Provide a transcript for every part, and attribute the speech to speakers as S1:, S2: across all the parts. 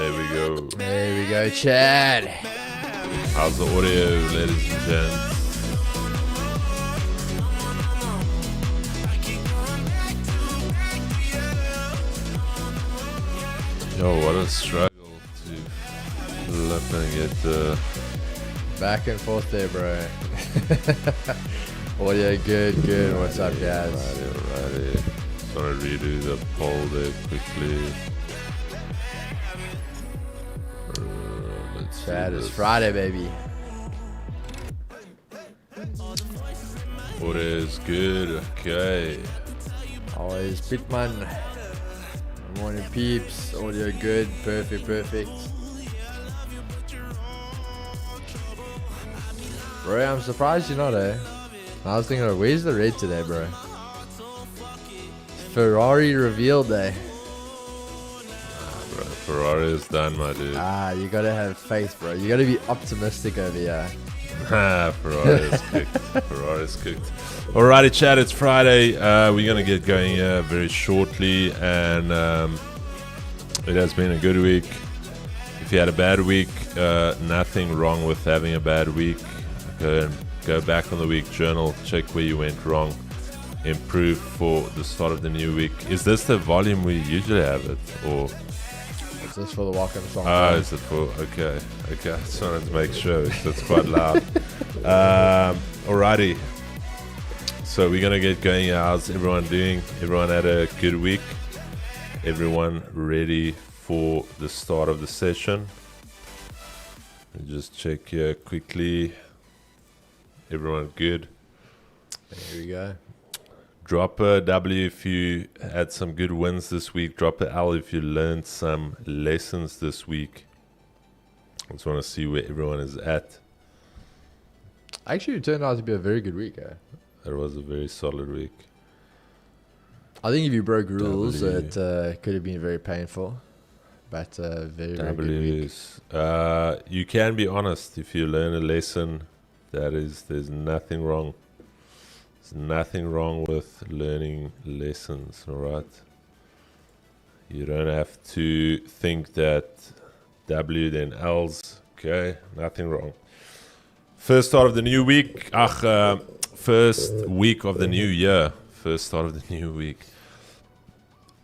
S1: There we go.
S2: There we go, Chad.
S1: How's the audio, ladies and gents? Yo, what a struggle to flip and get the...
S2: Back and forth there, bro. Audio good, good. What's up, guys?
S1: Alrighty. Just want to redo the poll there quickly. Let's
S2: Chad,
S1: do
S2: it's
S1: this.
S2: Friday, baby.
S1: Audio is good, okay.
S2: Always Bitman. Morning peeps. Audio good. Perfect, perfect. Bro, I'm surprised you're not, eh? I was thinking, where's the red today, bro? Ferrari reveal day.
S1: Bro, Ferrari is done, my dude.
S2: You gotta have faith, bro. You gotta be optimistic over here.
S1: Ferrari is cooked. Ferrari is cooked. Alrighty, Chad, it's Friday. We're going to get going here very shortly, and it has been a good week. If you had a bad week, nothing wrong with having a bad week. Go back on the week journal, check where you went wrong, improve for the start of the new week. Is this the volume we usually have it, or?
S2: Is this for the welcome song?
S1: Oh, is it for? Okay. I just wanted to make sure. It's quite loud. Alrighty. So we're going to get going. How's everyone doing? Everyone had a good week? Everyone ready for the start of the session? Let me just check here quickly. Everyone good?
S2: There we go.
S1: Drop a W if you had some good wins this week. Drop a L if you learned some lessons this week. I just want to see where everyone is at.
S2: Actually, it turned out to be a very good week, eh?
S1: It was a very solid week.
S2: I think if you broke rules, it could have been very painful. But very, very good week.
S1: You can be honest. If you learn a lesson, there's nothing wrong. There's nothing wrong with learning lessons, all right? You don't have to think that W then L's. Okay, nothing wrong. First start of the new week. First week of the new year. First start of the new week.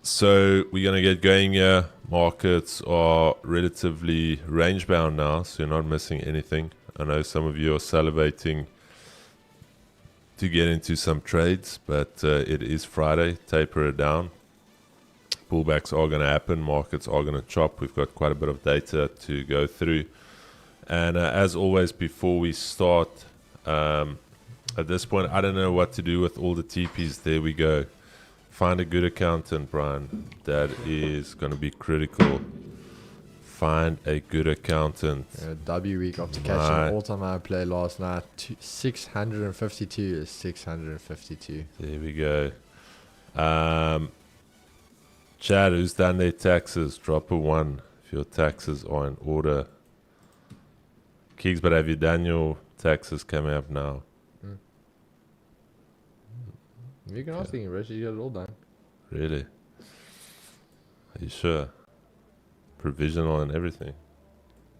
S1: So we're going to get going here. Markets are relatively range bound now, so you're not missing anything. I know some of you are salivating to get into some trades, but it is Friday. Taper it down. Pullbacks are going to happen. Markets are going to chop. We've got quite a bit of data to go through. And as always, before we start, at this point, I don't know what to do with all the TPs. There we go. Find a good accountant, Brian. That is going to be critical. Find a good accountant.
S2: W week after catching an all-time high play last night. 652 is 652.
S1: There we go. Chad, who's done their taxes? Drop a 1 if your taxes are in order. Keeks, but have you done your taxes coming up now?
S2: You can ask him, Rich. You got it all done.
S1: Really? Are you sure? Provisional and everything.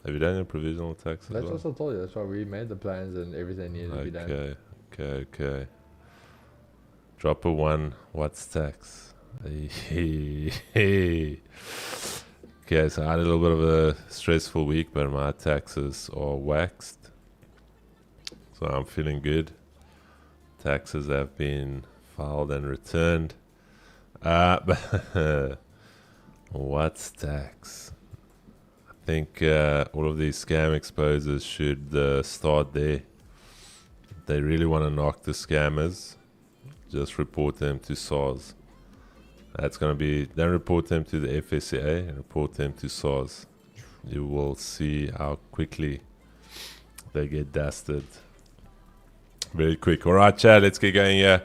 S1: Have you done your provisional taxes?
S2: That's what I told you. That's why we made the plans and everything needed to be done.
S1: Okay. Drop a 1. What's tax? Okay, so I had a little bit of a stressful week, but my taxes are waxed. So I'm feeling good. Taxes have been filed and returned. But what's tax? I think all of these scam exposers should start there. If they really want to knock the scammers, just report them to SARS. That's going to be, then report them to the FSCA and report them to SARS. You will see how quickly they get dusted. Very quick. All right, Chad, let's get going here.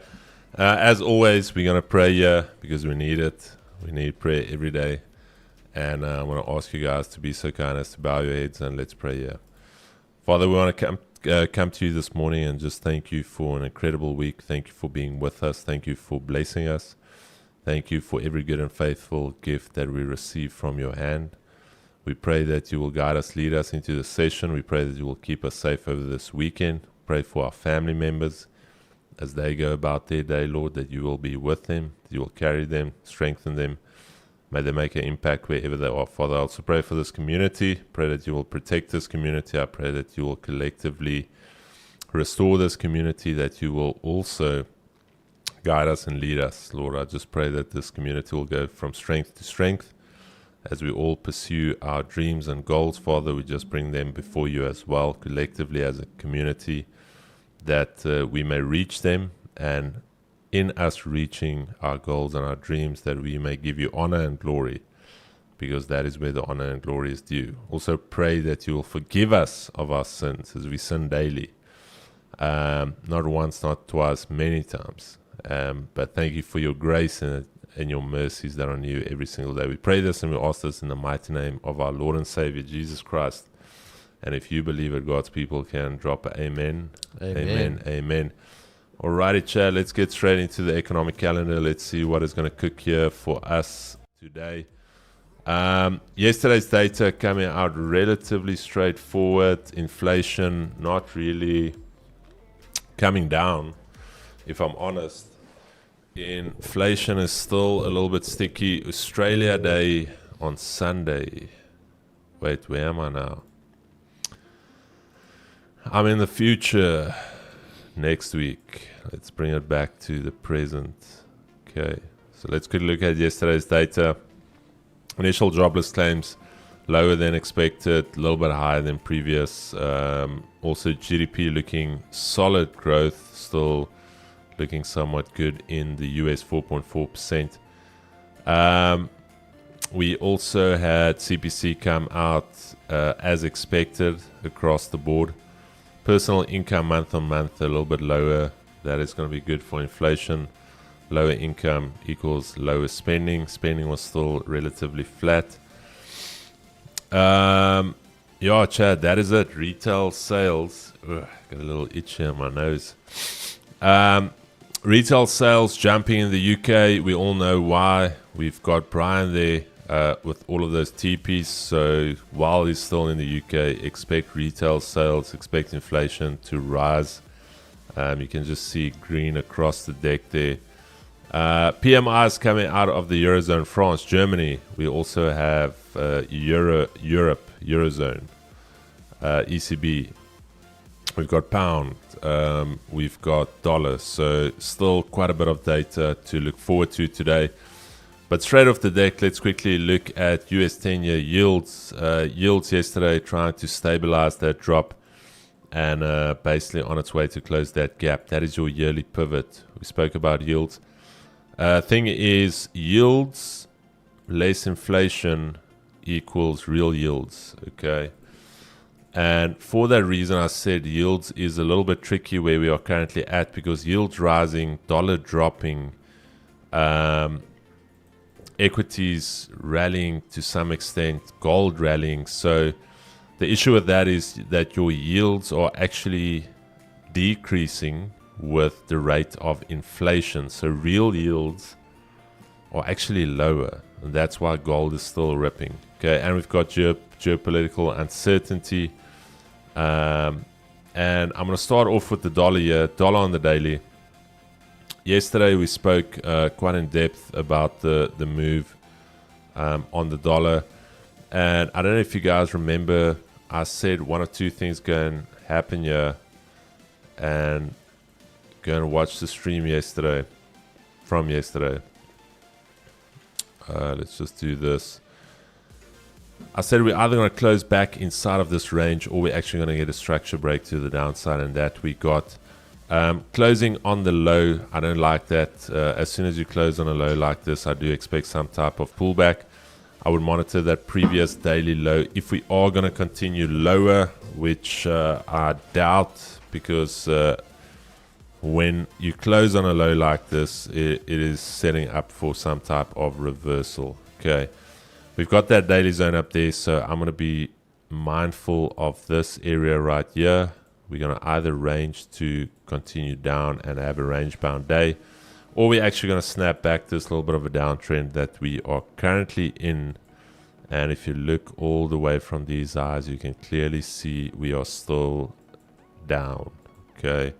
S1: As always, we're going to pray here because we need it. We need prayer every day. And I want to ask you guys to be so kind as to bow your heads and let's pray here. Father, we want to come to you this morning and just thank you for an incredible week. Thank you for being with us. Thank you for blessing us. Thank you for every good and faithful gift that we receive from your hand. We pray that you will guide us, lead us into the session. We pray that you will keep us safe over this weekend. Pray for our family members as they go about their day, Lord, that you will be with them, that you will carry them, strengthen them. May they make an impact wherever they are. Father, I also pray for this community. Pray that you will protect this community. I pray that you will collectively restore this community, that you will also guide us and lead us. Lord, I just pray that this community will go from strength to strength as we all pursue our dreams and goals. Father, we just bring them before you as well, collectively as a community, that we may reach them, and in us reaching our goals and our dreams, that we may give you honor and glory, because that is where the honor and glory is due. Also pray that you will forgive us of our sins as we sin daily. Not once, not twice, many times. But thank you for your grace and your mercies that are new every single day. We pray this and we ask this in the mighty name of our Lord and Savior, Jesus Christ. And if you believe it, God's people can drop an amen. Amen. Amen. Alrighty, Chad, let's get straight into the economic calendar. Let's see what is going to cook here for us today. Yesterday's data coming out relatively straightforward. Inflation not really coming down, if I'm honest. Inflation is still a little bit sticky. Australia Day on Sunday. Wait, where am I now? I'm in the future next week. Let's bring it back to the present. Okay, so let's quickly look at yesterday's data. Initial jobless claims lower than expected, a little bit higher than previous. Also GDP looking solid growth, still looking somewhat good in the US, 4.4%. We also had CPC come out as expected across the board. Personal income month on month a little bit lower. That is going to be good for inflation. Lower income equals lower spending. Spending was still relatively flat. Yeah, Chad, that is it. Retail sales. Ugh, got a little itch here on my nose. Retail sales jumping in the UK. We all know why. We've got Brian there with all of those TPs. So while he's still in the UK, expect retail sales, expect inflation to rise. You can just see green across the deck there. PMIs coming out of the Eurozone, France, Germany. We also have Europe, Eurozone, ECB. We've got pound. We've got dollar. So still quite a bit of data to look forward to today. But straight off the deck, let's quickly look at US 10-year yields. Yields yesterday trying to stabilize that drop and basically on its way to close that gap. That is your yearly pivot. We spoke about yields. Thing is, yields less inflation equals real yields, okay? And for that reason, I said yields is a little bit tricky where we are currently at, because yields rising, dollar dropping, equities rallying to some extent, gold rallying. So the issue with that is that your yields are actually decreasing with the rate of inflation. So real yields are actually lower, and that's why gold is still ripping. Okay, and we've got geopolitical uncertainty. And I'm going to start off with the dollar here. Dollar on the daily. Yesterday we spoke quite in depth about the move on the dollar. And I don't know if you guys remember, I said one or two things going to happen here. And go and watch the stream yesterday, from yesterday. Let's just do this. I said we're either going to close back inside of this range, or we're actually going to get a structure break to the downside, and that we got. Closing on the low, I don't like that. As soon as you close on a low like this, I do expect some type of pullback. I would monitor that previous daily low. If we are going to continue lower, which I doubt, because when you close on a low like this, it is setting up for some type of reversal. Okay, we've got that daily zone up there, so I'm going to be mindful of this area right here. We're going to either range to continue down and have a range bound day, or we're actually going to snap back this little bit of a downtrend that we are currently in And if you look all the way from these highs, you can clearly see we are still down. Okay,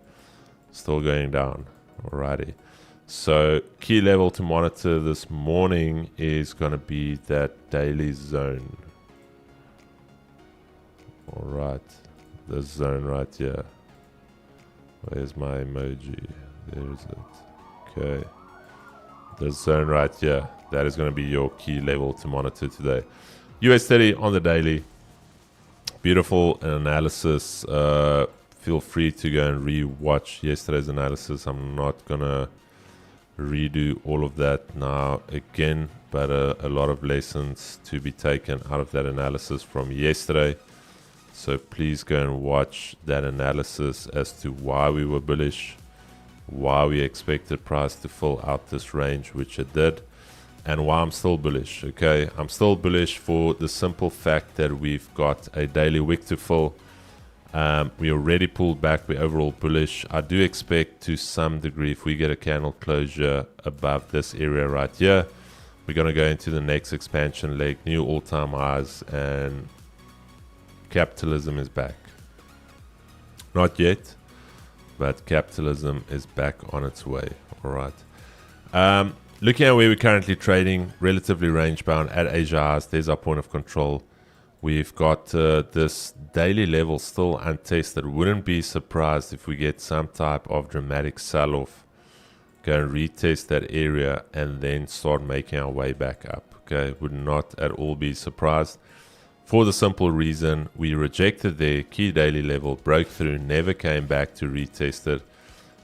S1: still going down. Alrighty. So key level to monitor this morning is going to be that daily zone. Alright, this zone right here. Where's my emoji? There is it. Okay. This zone right here. That is going to be your key level to monitor today. US 30 on the daily. Beautiful analysis. Feel free to go and re-watch yesterday's analysis. I'm not going to redo all of that now again, but a lot of lessons to be taken out of that analysis from yesterday. So please go and watch that analysis as to why we were bullish, why we expected price to fill out this range, which it did, and why I'm still bullish. Okay, I'm still bullish for the simple fact that we've got a daily wick to fill. We already pulled back. We're overall bullish. I do expect to some degree, if we get a candle closure above this area right here, we're going to go into the next expansion leg, new all-time highs, and capitalism is back. Not yet, but capitalism is back on its way. All right. Looking at where we're currently trading, relatively range bound at Asia highs. There's our point of control. We've got this daily level still untested. Wouldn't be surprised if we get some type of dramatic sell-off. Go and retest that area and then start making our way back up. Okay, would not at all be surprised. For the simple reason we rejected their key daily level, broke through, never came back to retest it.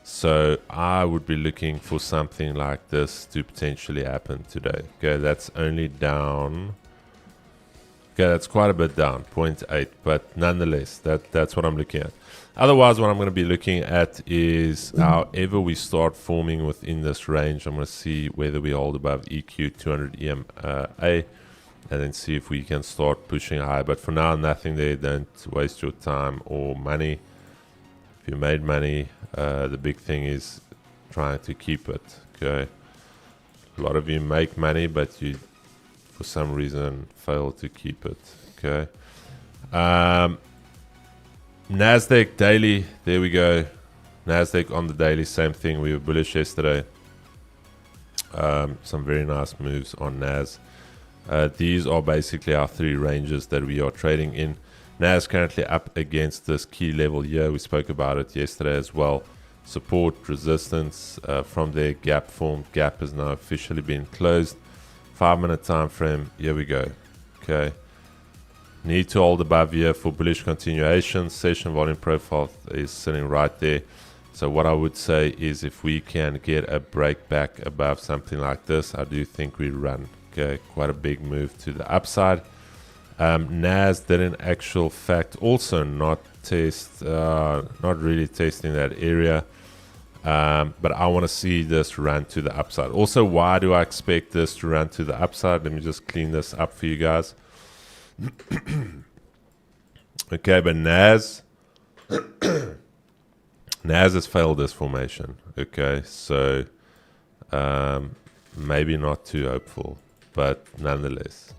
S1: So I would be looking for something like this to potentially happen today. Okay, that's only down. Okay, that's quite a bit down, 0.8, but nonetheless, that's what I'm looking at. Otherwise, what I'm going to be looking at is however we start forming within this range, I'm going to see whether we hold above EQ 200 EMA, and then see if we can start pushing high. But for now, nothing there. Don't waste your time or money. If you made money, the big thing is trying to keep it. Okay, a lot of you make money, but you for some reason fail to keep it. Okay. NASDAQ daily, there we go. NASDAQ on the daily, same thing. We were bullish yesterday. Some very nice moves on NAS. These are basically our three ranges that we are trading in. NAS currently up against this key level here. We spoke about it yesterday as well. Support, resistance, from there gap formed. Gap has now officially been closed. 5-minute time frame, here we go. Okay, need to hold above here for bullish continuation. Session volume profile is sitting right there. So what I would say is if we can get a break back above something like this, I do think we run. Okay, quite a big move to the upside. NAS did in actual fact also not really testing that area. But I want to see this run to the upside. Also, why do I expect this to run to the upside? Let me just clean this up for you guys. Okay, but NAS has failed this formation. Okay, so maybe not too hopeful, but nonetheless,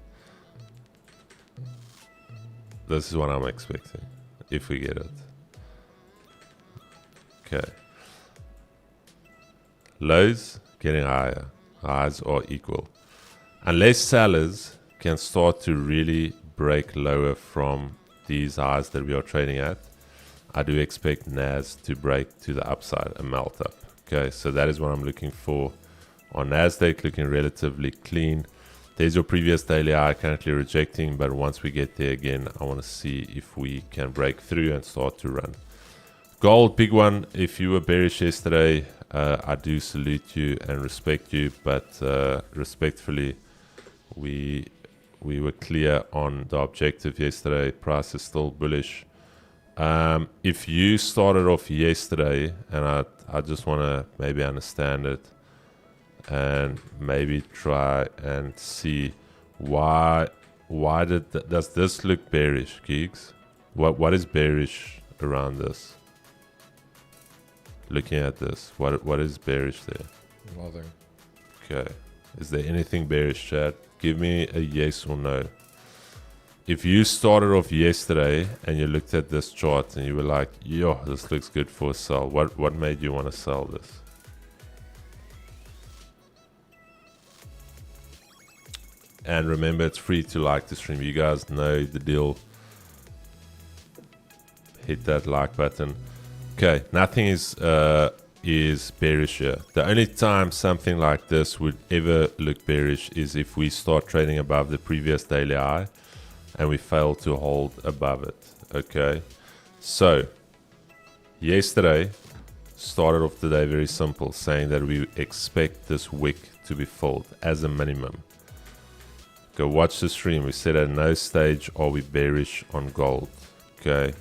S1: this is what I'm expecting if we get it. Okay. Lows getting higher. Highs are equal. Unless sellers can start to really break lower from these highs that we are trading at, I do expect NAS to break to the upside and melt up. Okay, so that is what I'm looking for on NASDAQ, looking relatively clean. There's your previous daily high, currently rejecting, but once we get there again, I want to see if we can break through and start to run. Gold, big one. If you were bearish yesterday, I do salute you and respect you, but respectfully, we were clear on the objective yesterday. Price is still bullish. If you started off yesterday, and I just want to maybe understand it and maybe try and see why does this look bearish, geeks? What is bearish around this? Looking at this, what is bearish there?
S2: Nothing.
S1: Okay, is there anything bearish, chat? Give me a yes or no. if you started off yesterday and you looked at this chart and you were like, yo, this looks good for a sell, what made you want to sell this? And remember, it's free to like the stream. You guys know the deal. Hit that like button. Okay, nothing is bearish here. The only time something like this would ever look bearish is if we start trading above the previous daily high and we fail to hold above it. Okay, so yesterday started off the day very simple, saying that we expect this wick to be filled as a minimum. Go watch the stream. We said at no stage are we bearish on gold. Okay,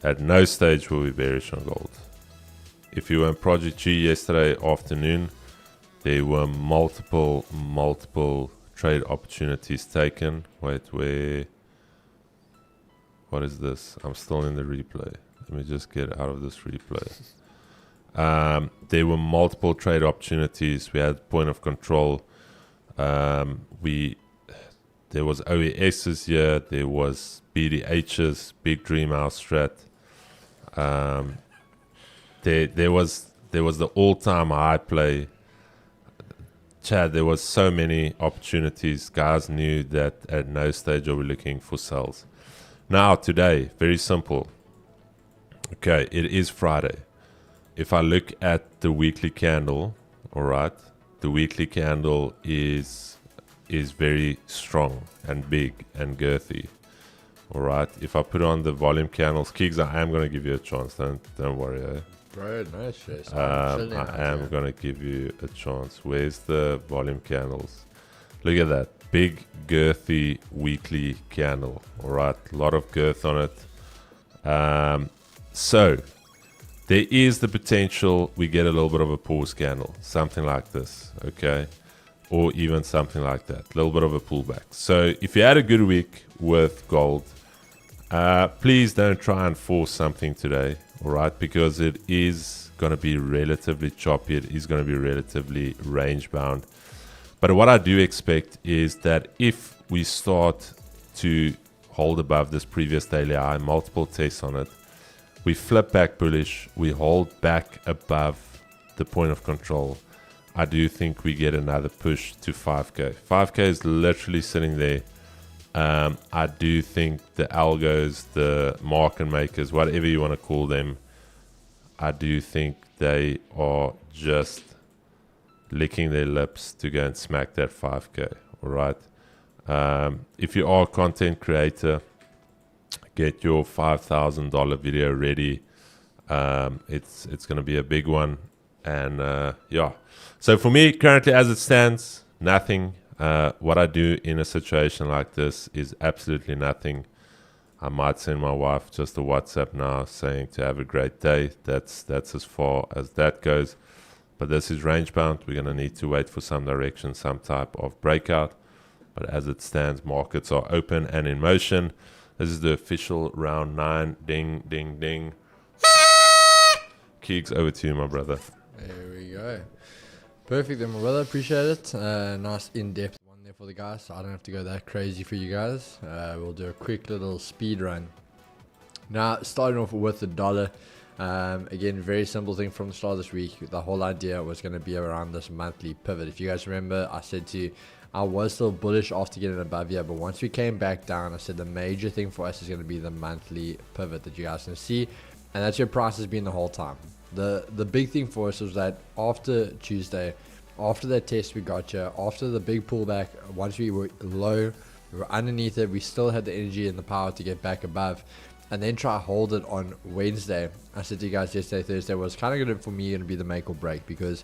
S1: at no stage will we bearish on gold. If you were in Project G yesterday afternoon, there were multiple trade opportunities taken. Wait, what is this? I'm still in the replay. Let me just get out of this replay. There were multiple trade opportunities. We had point of control. There was OESs here. There was BDHs, Big Dream House Strat. There was the all-time high play. Chad, there was so many opportunities. Guys knew that at no stage are we looking for sells. Now today, very simple. Okay, it is Friday. If I look at the weekly candle, all right, the weekly candle is very strong and big and girthy. All right, if I put on the volume candles, Keegs, I am going to give you a chance. Don't worry. Eh?
S2: Bro, no stress.
S1: I am going to give you a chance. Where's the volume candles? Look at that. Big, girthy, weekly candle. All right. A lot of girth on it. So, there is the potential we get a little bit of a pause candle. Something like this. Okay. Or even something like that. A little bit of a pullback. So, if you had a good week with gold, please don't try and force something today. All right, because it is going to be relatively choppy. It is going to be relatively range bound. But what I do expect is that if we start to hold above this previous daily high, multiple tests on it, we flip back bullish, we hold back above the point of control, I do think we get another push to 5K. 5K is literally sitting there. I do think the algos, the market makers, whatever you want to call them, I do think they are just licking their lips to go and smack that 5K. All right. If you are a content creator, get your $5,000 video ready. It's going to be a big one. And yeah. So for me, currently as it stands, nothing. What I do in a situation like this is absolutely nothing. I might send my wife just a WhatsApp now saying to have a great day. That's as far as that goes. But this is range bound. We're going to need to wait for some direction, some type of breakout. But as it stands, markets are open and in motion. This is the official round 9. Ding, ding, ding. Keegs, over to you, my brother.
S2: There we go. Perfect then, my brother. Appreciate it. Nice in-depth one there for the guys, so I don't have to go that crazy for you guys. We'll do a quick little speed run. Now, starting off with the dollar. Again, very simple thing from the start of this week. The whole idea was going to be around this monthly pivot. If you guys remember, I said to you, I was still bullish after getting above here, but once we came back down, I said the major thing for us is going to be the monthly pivot that you guys can see, and that's your price has been the whole time. The big thing for us was that after Tuesday, after that test we got here, after the big pullback, once we were low, we were underneath it, we still had the energy and the power to get back above, and then try hold it on Wednesday. I said to you guys yesterday, Thursday was kind of going to, for me, going to be the make or break, because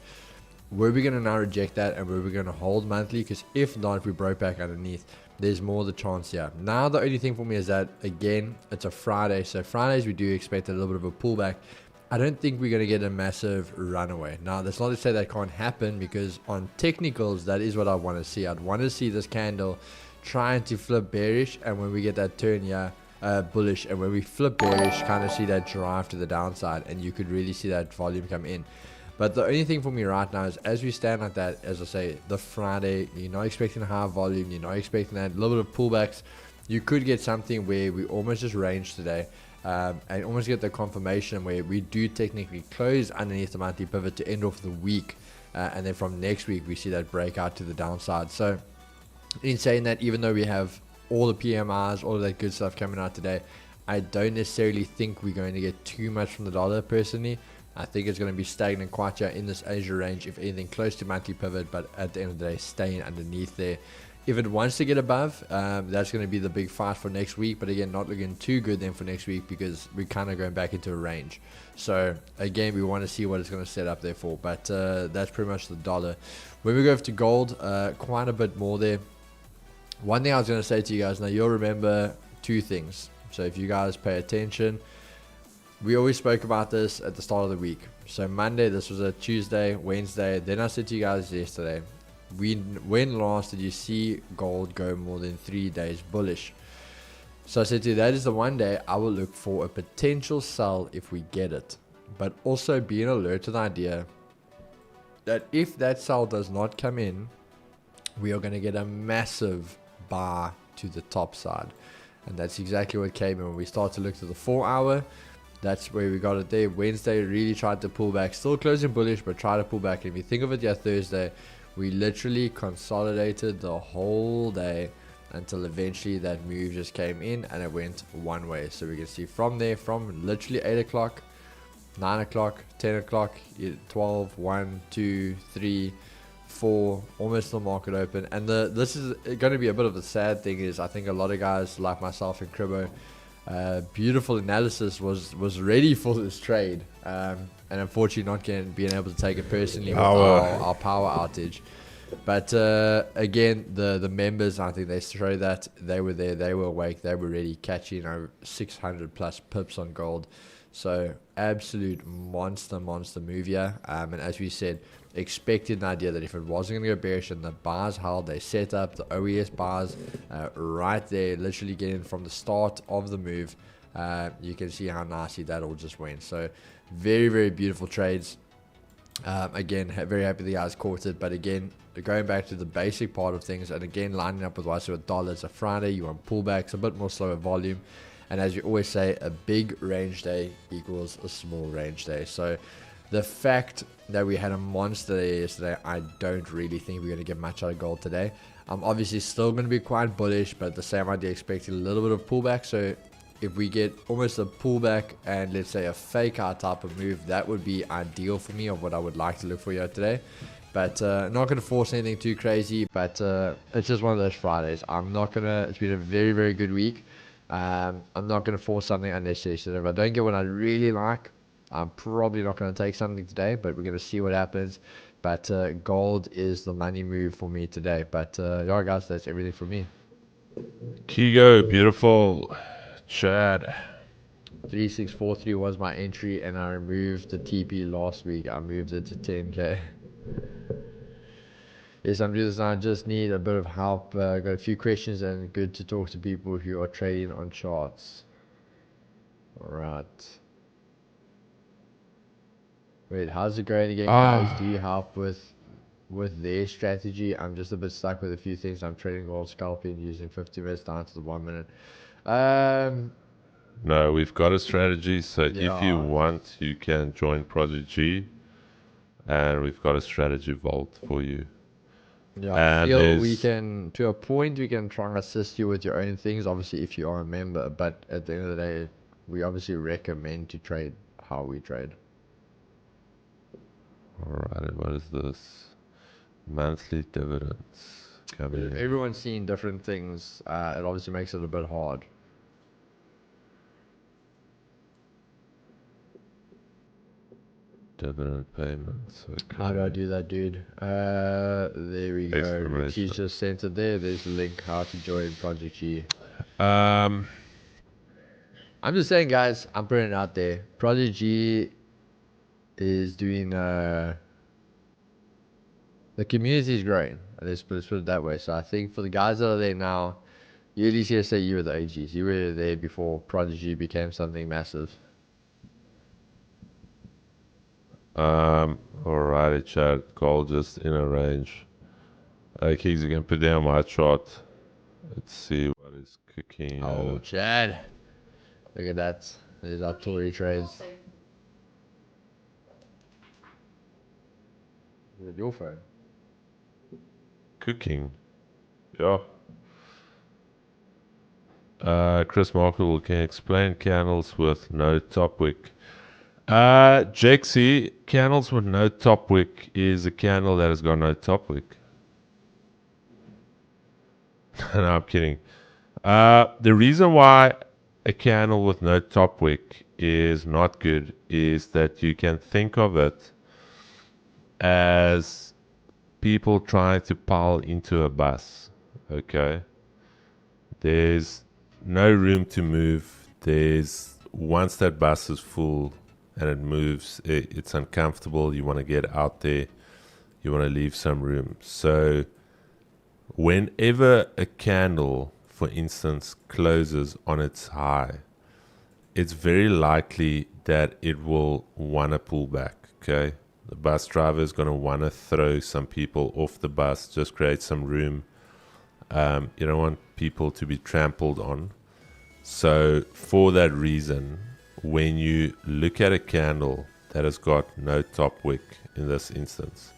S2: were we going to now reject that and were we going to hold monthly? Because if not, if we broke back underneath, there's more the chance here. Now the only thing for me is that, again, it's a Friday, so Fridays we do expect a little bit of a pullback. I don't think we're going to get a massive runaway. Now, that's not to say that can't happen, because on technicals, that is what I want to see. I'd want to see this candle trying to flip bearish, and when we get that turn here, bullish, and when we flip bearish, kind of see that drive to the downside, and you could really see that volume come in. But the only thing for me right now is, as we stand like that, as I say, the Friday, you're not expecting a high volume, you're not expecting that little bit of pullbacks. you could get something where we almost just range today, and almost get the confirmation where we do technically close underneath the monthly pivot to end off the week, and then from next week we see that breakout to the downside. So in saying that, even though we have all the PMIs, all of that good stuff coming out today, I don't necessarily think we're going to get too much from the dollar personally. I think it's going to be stagnant quite here in this Asia range, if anything close to monthly pivot, but at the end of the day staying underneath there. If it wants to get above, that's going to be the big fight for next week, but again, not looking too good then for next week because we're kind of going back into a range. So again, we want to see what it's going to set up there for, but that's pretty much the dollar. When we go over to gold, quite a bit more there. One thing I was going to say to you guys, now you'll remember two things. So if you guys pay attention, we always spoke about this at the start of the week. So Monday, this was a Tuesday, Wednesday. Then I said to you guys yesterday, when last did you see gold go more than 3 days bullish? So I said to you, that is the one day I will look for a potential sell if we get it. But also being alert to the idea that if that sell does not come in, we are going to get a massive bar to the top side. And that's exactly what came in. When we start to look to the 4 hour, that's where we got it there. Wednesday really tried to pull back, still closing bullish, but try to pull back. And if you think of it, yeah, Thursday, we literally consolidated the whole day until eventually that move just came in and it went one way. So we can see from there, from literally 8 o'clock, 9 o'clock, 10 o'clock, 12, 1, 2, 3, 4, almost the market open. And this is going to be a bit of a sad thing, is I think a lot of guys like myself and Cribbo, beautiful analysis was ready for this trade, and unfortunately not being able to take it personally with our power outage. But again, the members, I think they showed that they were there, they were awake, they were ready, catching over 600 plus pips on gold. So absolute monster move here. And as we said, expected an idea that if it wasn't going to go bearish and the bars held, they set up the OES bars right there, literally getting from the start of the move. You can see how nicely that all just went. So very beautiful trades. Again, very happy the guys caught it. But again, going back to the basic part of things, and again lining up with what I said with dollars, a Friday, you want pullbacks, a bit more slower volume. And as you always say, a big range day equals a small range day. So the fact that we had a monster day yesterday, I don't really think we're going to get much out of gold today. I'm obviously still going to be quite bullish, but the same idea, expecting a little bit of pullback. So if we get almost a pullback and let's say a fake out type of move, that would be ideal for me of what I would like to look for here today. But not going to force anything too crazy, but it's just one of those Fridays. It's been a very good week. I'm not going to force something unnecessary. So if I don't get what I really like, I'm probably not going to take something today, but we're going to see what happens. But gold is the money move for me today. But yeah, guys, that's everything for me.
S1: Kigo, beautiful. Chad.
S2: 3643 was my entry, and I removed the TP last week. I moved it to 10k. Yes, I'm doing this now. I just need a bit of help. Got a few questions, and good to talk to people who are trading on charts. Alright. Wait, how's it going again, guys? Do you help with their strategy? I'm just a bit stuck with a few things. I'm trading gold scalping using 50 minutes down to the 1 minute.
S1: No, we've got a strategy. So
S2: Yeah.
S1: if you want, you can join Project G, and we've got a strategy vault for you.
S2: Yeah, I
S1: And
S2: feel we can, to a point, we can try and assist you with your own things, obviously, if you are a member. But at the end of the day, we obviously recommend to trade how we trade.
S1: Alright, what is this? Monthly dividends coming in.
S2: Everyone's seeing different things. It obviously makes it a bit hard.
S1: Dividend payments. Okay.
S2: How do I do that, dude? There we go. She's just sent it there. There's the link how to join Project G. I'm just saying, guys, I'm putting it out there. Project G is doing the community is growing. Let's put it that way. So I think for the guys that are there now, you at least here say you were the AGs. You were there before Project G became something massive.
S1: Alrighty, chat. Gold just in a range. Keys, you can put down my chart. Let's see what is cooking.
S2: Oh, Chad. Look at that. There's our Tory trades. Is it your phone?
S1: Cooking. Yeah. Chris Markle can explain candles with no top wick. Jexy, candles with no top wick is a candle that has got no top wick. No, I'm kidding. The reason why a candle with no top wick is not good is that you can think of it as people trying to pile into a bus. Okay. There's no room to move. There's once that bus is full and it moves, it's uncomfortable. You want to get out there. You want to leave some room. So whenever a candle, for instance, closes on its high, it's very likely that it will want to pull back. Okay. The bus driver is going to want to throw some people off the bus, just create some room. You don't want people to be trampled on. So for that reason, when you look at a candle that has got no top wick in this instance,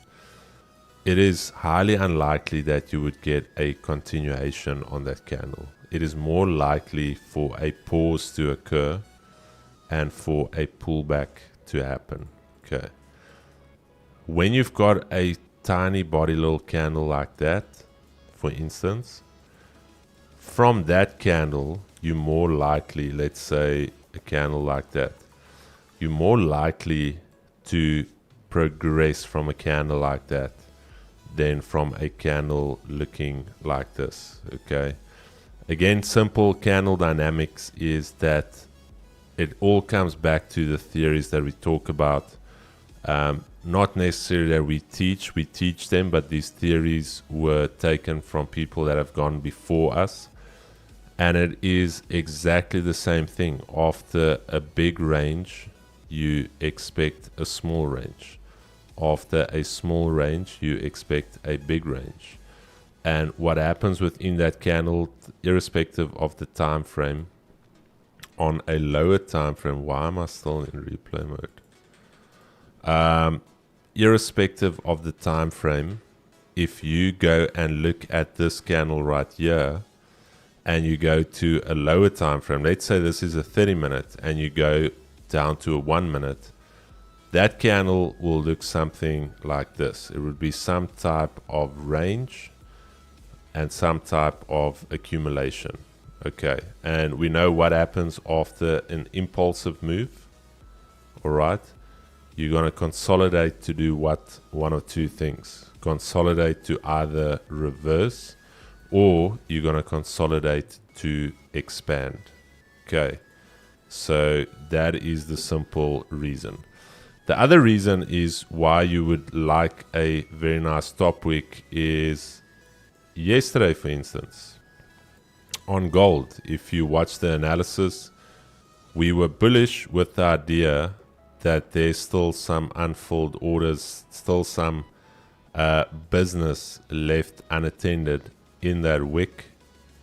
S1: it is highly unlikely that you would get a continuation on that candle. It is more likely for a pause to occur and for a pullback to happen. Okay. When you've got a tiny body little candle like that, for instance, from that candle, you're more likely, let's say a candle like that, you're more likely to progress from a candle like that than from a candle looking like this. Okay. Again, simple candle dynamics is that it all comes back to the theories that we talk about. Not necessarily that we teach them, but these theories were taken from people that have gone before us. And it is exactly the same thing. After a big range, you expect a small range. After a small range, you expect a big range. And what happens within that candle, irrespective of the time frame, on a lower time frame, why am I still in replay mode? Irrespective of the time frame, if you go and look at this candle right here and you go to a lower time frame, let's say this is a 30 minute and you go down to a 1 minute, that candle will look something like this. It would be some type of range and some type of accumulation. Okay, and we know what happens after an impulsive move. All right. You're going to consolidate to do what? One or two things. Consolidate to either reverse or you're going to consolidate to expand. Okay. So that is the simple reason. The other reason is why you would like a very nice top wick is yesterday, for instance, on gold. If you watch the analysis, we were bullish with the idea that there's still some unfilled orders, still some business left unattended in that wick,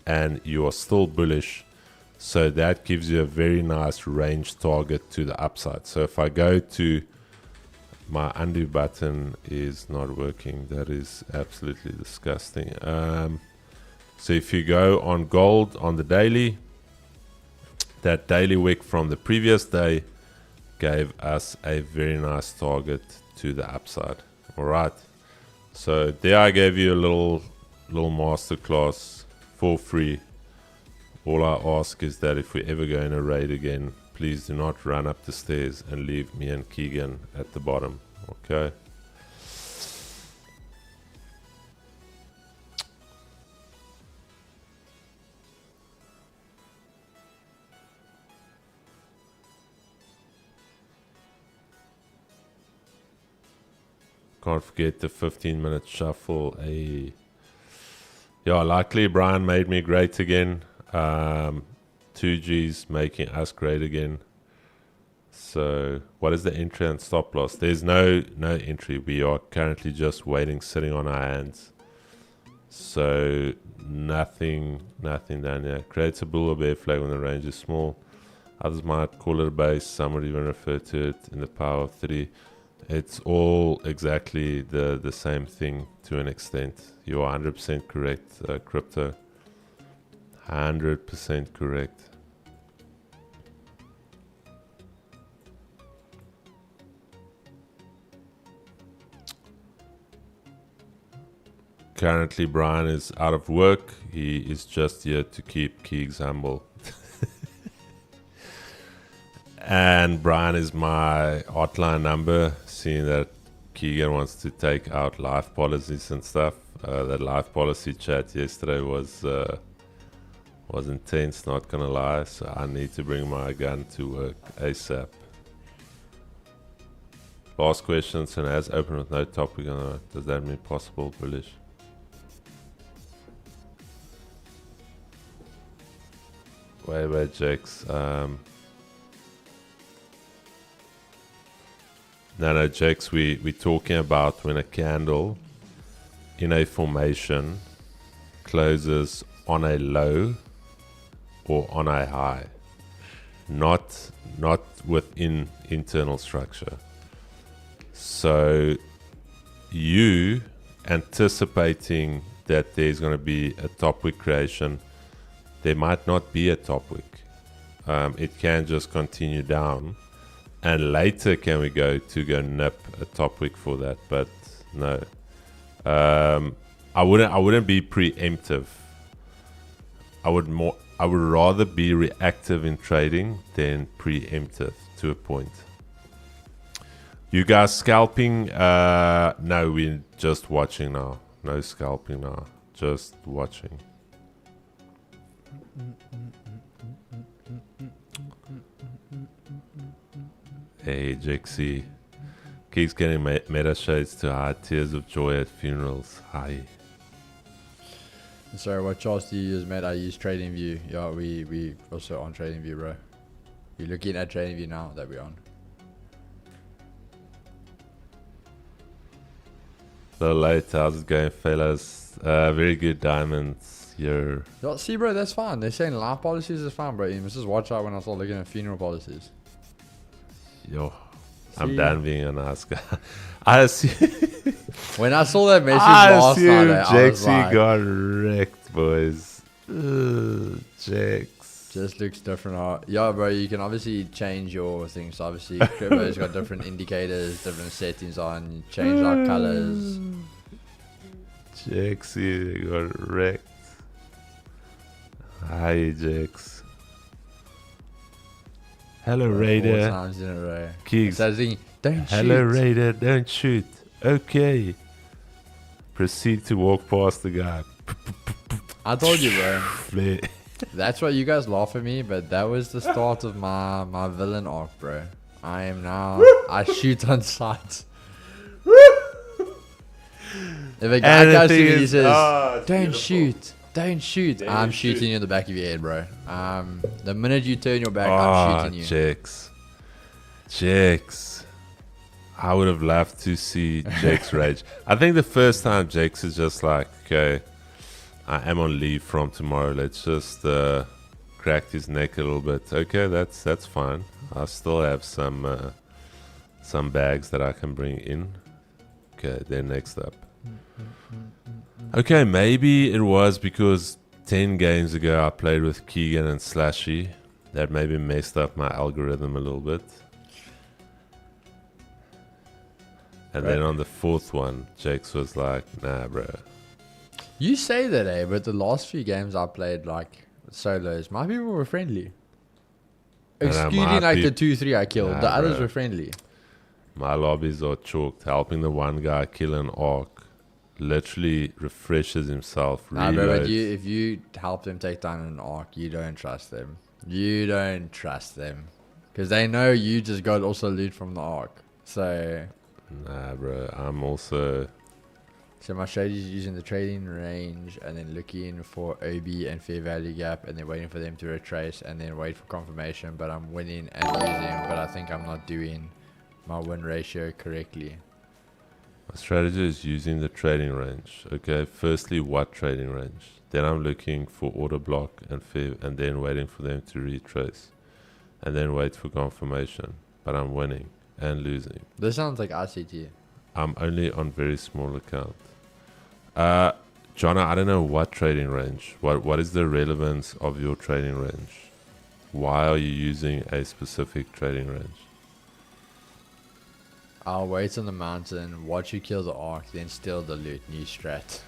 S1: and you are still bullish. So that gives you a very nice range target to the upside. So if I go to my undo button is not working. That is absolutely disgusting. So if you go on gold on the daily, that daily wick from the previous day gave us a very nice target to the upside. All right. So there I gave you a little masterclass for free. All I ask is that if we ever go in a raid again, please do not run up the stairs and leave me and Keegan at the bottom. Okay. Can't forget the 15-minute shuffle. Yeah, likely Brian made me great again. 2G's making us great again. So what is the entry and stop loss? There's no entry. We are currently just waiting, sitting on our hands. So nothing down here. Creates a bull or bear flag when the range is small. Others might call it a base. Some would even refer to it in the power of 3. It's all exactly the same thing to an extent. You are 100% correct, crypto. 100% correct. Currently, Brian is out of work. He is just here to keep Keegs humble. And Brian is my hotline number, seeing that Keegan wants to take out life policies and stuff. That life policy chat yesterday was intense, not gonna lie. So I need to bring my gun to work ASAP. Last question, and has opened with no topic on it. Does that mean possible bullish? Wait, Jax. No, Jax, we're talking about when a candle in a formation closes on a low or on a high, not within internal structure. So you anticipating that there's going to be a top wick creation, there might not be a top wick. It can just continue down. And later can we go nip a top wick for that, but no. I wouldn't be preemptive. I would rather be reactive in trading than preemptive to a point. You guys scalping? No, we're just watching now. No scalping now. Just watching. Hey, Jexy. Keeps getting meta shades to hide tears of joy at funerals. Hi.
S2: Sorry, what charts do you use, mate? I use TradingView. Yeah, we also on TradingView, bro. You're looking at TradingView now that we're on.
S1: So late, how's it going, fellas? Very good diamonds. Yo,
S2: see, bro, that's fine. They're saying life policies is fine, bro. You must just watch out when I start looking at funeral policies.
S1: Yo, I'm done being a nice guy. I assume
S2: when I saw that message last night, I was like,
S1: got wrecked, boys. Jax
S2: just looks different. Yeah, bro, you can obviously change your things. Obviously, crypto's got different indicators, different settings on. Change our colors.
S1: Jaxy got wrecked. Hi, Jax. Hello, Raider.
S2: 4 times in a row.
S1: Keegs.
S2: Don't
S1: Hello,
S2: shoot.
S1: Raider. Don't shoot. Okay. Proceed to walk past the guy.
S2: I told you, bro. That's why you guys laugh at me, but that was the start of my villain arc, bro. I am now. I shoot on sight. If a guy comes to me and he says, "Don't shoot." Don't shoot. I'm shooting you in the back of your head, bro. The minute you turn your back, I'm shooting you.
S1: Jax. I would have loved to see Jax rage. I think the first time Jax is just like, okay, I am on leave from tomorrow. Let's just crack his neck a little bit. Okay, that's fine. I still have some bags that I can bring in. Okay, then next up. Okay, maybe it was because 10 games ago I played with Keegan and Slashy. That maybe messed up my algorithm a little bit. And then on the 4th one, Jax was like, nah, bro.
S2: You say that, but the last few games I played, like, solos, my people were friendly. Excluding, like, the 2-3 I killed. The others were friendly.
S1: My lobbies are chalked. Helping the one guy kill an arc. Literally refreshes himself.
S2: Nah, bro, but if you help them take down an arc, you don't trust them. You don't trust them. Because they know you just got also loot from the arc. So...
S1: Nah, bro. I'm also...
S2: So my strategy is using the trading range and then looking for OB and fair value gap and then waiting for them to retrace and then wait for confirmation. But I'm winning and losing. But I think I'm not doing my win ratio correctly.
S1: My strategy is using the trading range. Okay, firstly, what trading range? Then I'm looking for order block and fib, and then waiting for them to retrace, and then wait for confirmation. But I'm winning and losing.
S2: This sounds like ICT.
S1: I'm only on very small account. Jonna, I don't know what trading range. What is the relevance of your trading range? Why are you using a specific trading range?
S2: I'll wait on the mountain, watch you kill the arc, then steal the loot. New strat.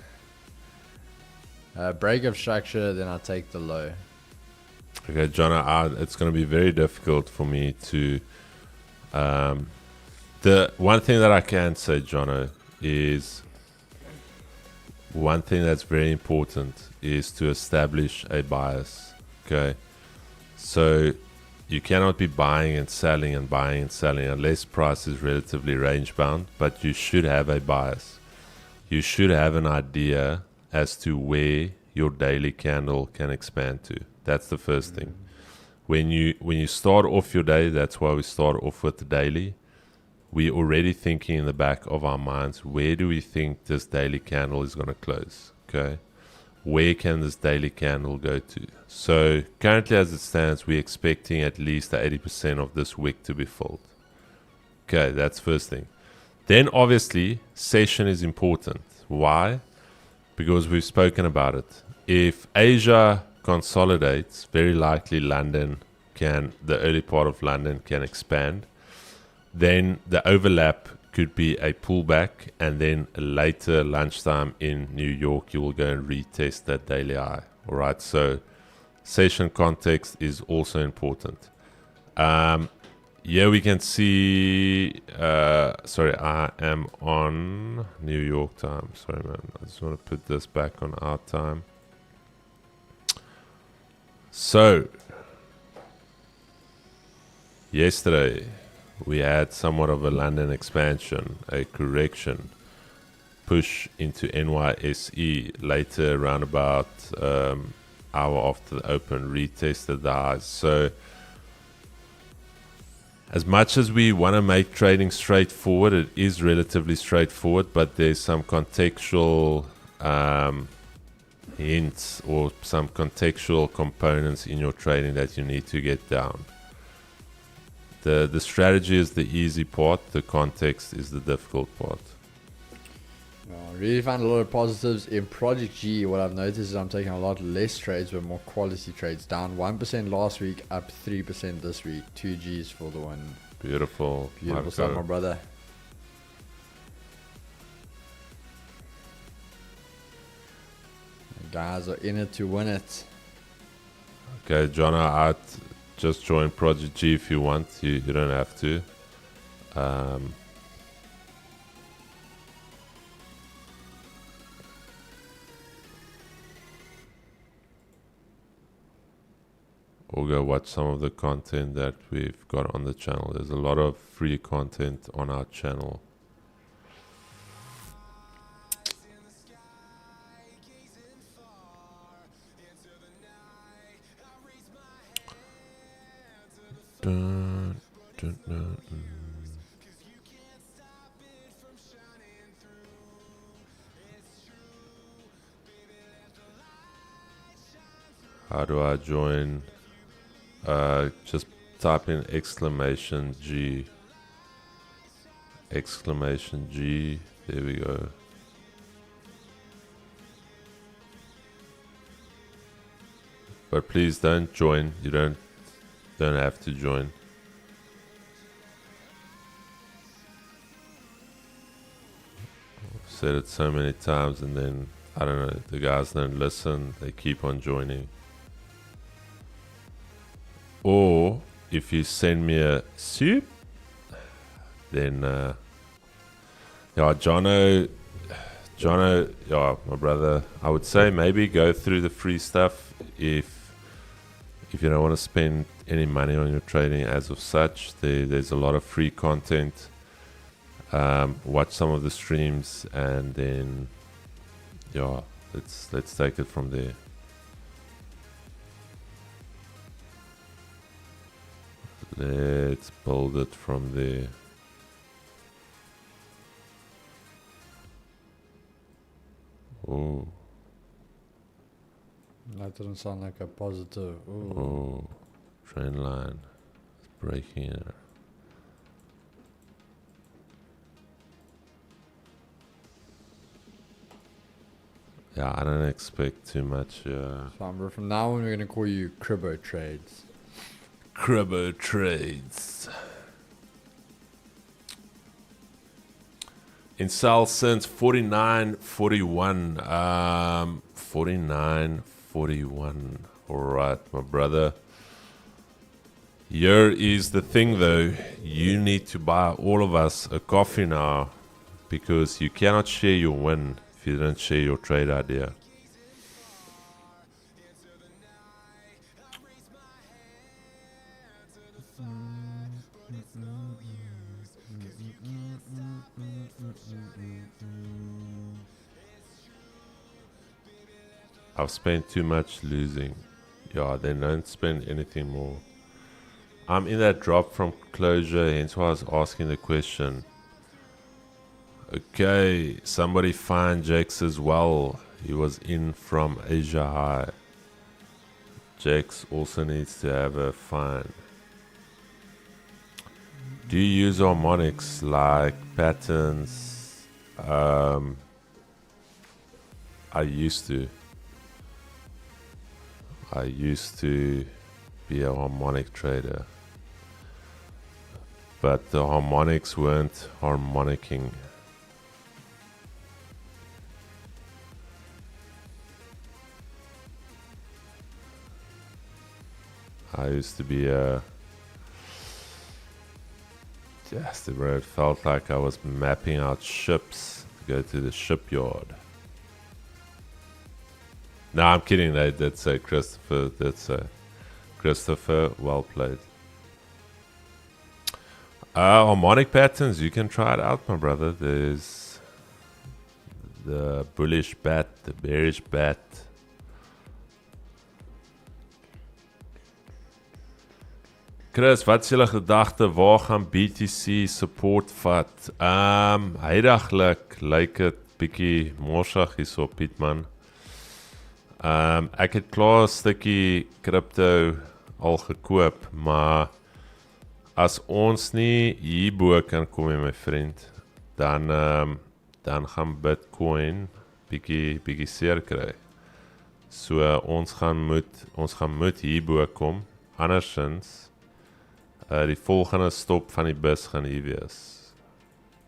S2: Break of structure, then I'll take the low.
S1: Okay, Jonna, it's going to be very difficult for me to... the one thing that I can say, Jonna, is... one thing that's very important is to establish a bias. Okay, so you cannot be buying and selling unless price is relatively range bound, but you should have a bias. You should have an idea as to where your daily candle can expand to. That's the first thing. When you start off your day, that's why we start off with the daily. We're already thinking in the back of our minds, where do we think this daily candle is going to close? Okay, where can this daily candle go to? So currently as it stands, we're expecting at least 80% of this wick to be filled. Okay, that's first thing. Then obviously session is important. Why? Because we've spoken about it. If Asia consolidates, very likely the early part of London can expand. Then the overlap could be a pullback, and then later lunchtime in New York, you will go and retest that daily high. All right, so session context is also important. Here we can see, sorry, I am on New York time. Sorry, man, I just want to put this back on our time. So, yesterday, we had somewhat of a London expansion, a correction, push into NYSE. Later, around about hour after the open, retested the highs. So, as much as we want to make trading straightforward, it is relatively straightforward, but there's some contextual hints or some contextual components in your trading that you need to get down. The strategy is the easy part, the context is the difficult part.
S2: I really found a lot of positives in Project G. What I've noticed is I'm taking a lot less trades but more quality trades. Down 1% last week, up 3% this week. 2 Gs for the one.
S1: Beautiful.
S2: Beautiful stuff, my brother. The guys are in it to win it.
S1: Okay, Jonna, just join Project G if you want. You don't have to. Or go watch some of the content that we've got on the channel. There's a lot of free content on our channel. Dun, dun, dun, dun. How do I join? Just type in exclamation G. Exclamation G. There we go. But please don't join. You don't have to join. I've said it so many times, and then I don't know, the guys don't listen. They keep on joining. Or if you send me a soup, then yeah, Jono, yeah, my brother, I would say maybe go through the free stuff if you don't want to spend any money on your trading as of such. There's a lot of free content. Watch some of the streams, and then yeah, let's take it from there. Let's build it from there.
S2: doesn't sound like a positive. Ooh.
S1: Oh, trend line is breaking here. Yeah, I don't expect too much.
S2: So, bro, from now on, we're going to call you Cribbo Trades.
S1: Cribbo Trades. In sell since 49.41. 49.41. Alright, my brother. Here is the thing though. You need to buy all of us a coffee now. Because you cannot share your win if you don't share your trade idea. I've spent too much losing. Yeah, then don't spend anything more. I'm in that drop from closure, hence why I was asking the question. Okay, somebody find Jax as well. He was in from Asia High. Jax also needs to have a find. Do you use harmonics like patterns? I used to. I used to be a harmonic trader. But the harmonics weren't harmonicking. I used to be a... Just where it felt like I was mapping out ships to go to the shipyard. No, I'm kidding. That's Christopher. That's Christopher. Well played. Harmonic patterns. You can try it out, my brother. There's the bullish bat, the bearish bat. Chris, wat is julle gedagte? Waar gaan BTC support vat? Heidaglik lyk dit bietjie morsig hierso, Pietman. Ek het klaar 'n stukkie crypto al gekoop, maar as ons nie hierbo kan kom, my vriend, dan gaan Bitcoin bietjie seer kry. So ons gaan moet hierbo kom. Andersins die volgende stop van die bus gaan hier wees.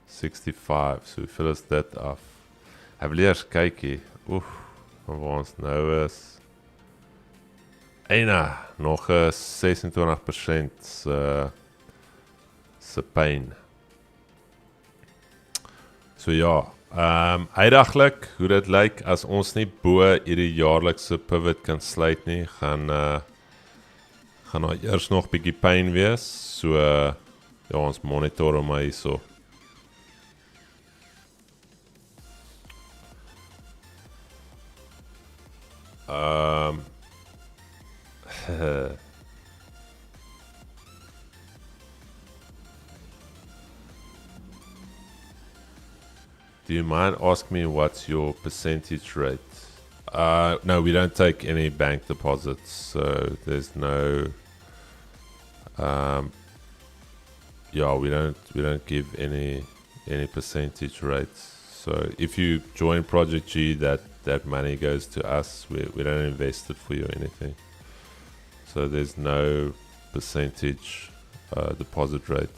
S1: 65, so hoeveel is dit af? Ek wil eers kyk hier. Van waar ons nou is. Nog 26% se pyn. So ja, uitdaglik hoe dit lyk as ons nie bo hierdie jaarlikse pivot kan sluit nie, gaan daar eers nog bietjie pyn wees. So ja, ons monitor hom maar hierso. Do you mind asking me what's your percentage rate? No, we don't take any bank deposits, so there's no. Yeah, we don't give any percentage rates. So if you join Project G, that money goes to us. We don't invest it for you or anything. So there's no percentage deposit rate.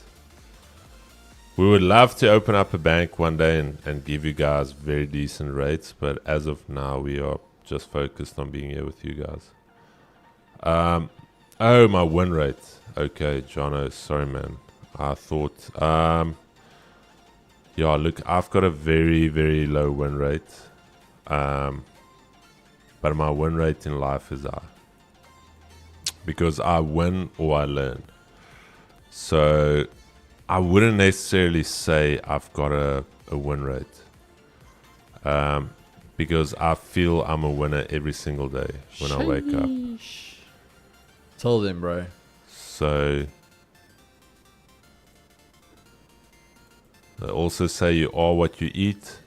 S1: We would love to open up a bank one day and give you guys very decent rates, but as of now, we are just focused on being here with you guys. Oh, my win rate. Okay, Jono, sorry, man. I thought, yeah, look, I've got a very, very low win rate. But my win rate in life is high. Because I win or I learn. So I wouldn't necessarily say I've got a win rate. Because I feel I'm a winner every single day when I wake up.
S2: Tell them, bro.
S1: So they also say you are what you eat.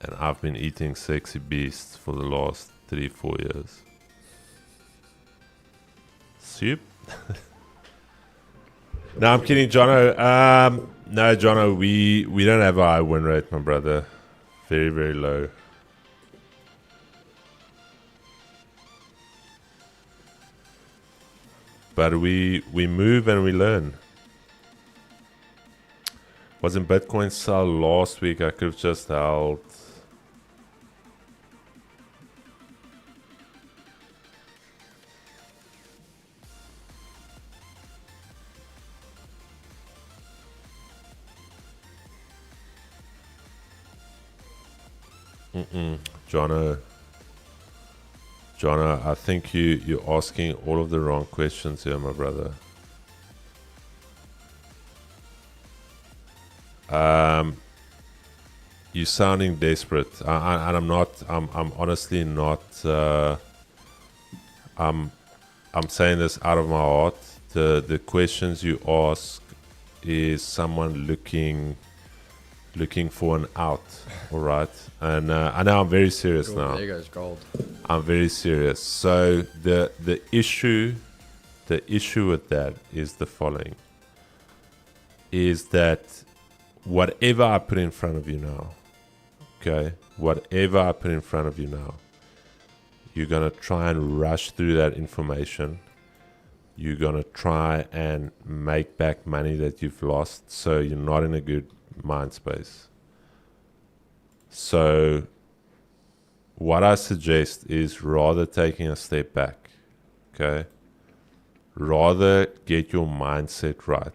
S1: And I've been eating sexy beasts for the last 3-4 years. Soup? No, I'm kidding, Jono. No, Jono, we don't have a high win rate, my brother. Very, very low. But we move and we learn. Wasn't Bitcoin sell last week? I could have just held. Jono, I think you're asking all of the wrong questions here, my brother. You're sounding desperate, and I'm not. I'm honestly not. I'm saying this out of my heart. The questions you ask is someone looking for an out. All right, and I know I'm very serious now.
S2: There goes gold.
S1: I'm very serious. So the issue with that is the following: is that whatever I put in front of you now, okay, whatever I put in front of you now, you're gonna try and rush through that information. You're gonna try and make back money that you've lost. So you're not in a good mind space. So what I suggest is rather taking a step back, okay? Rather get your mindset right.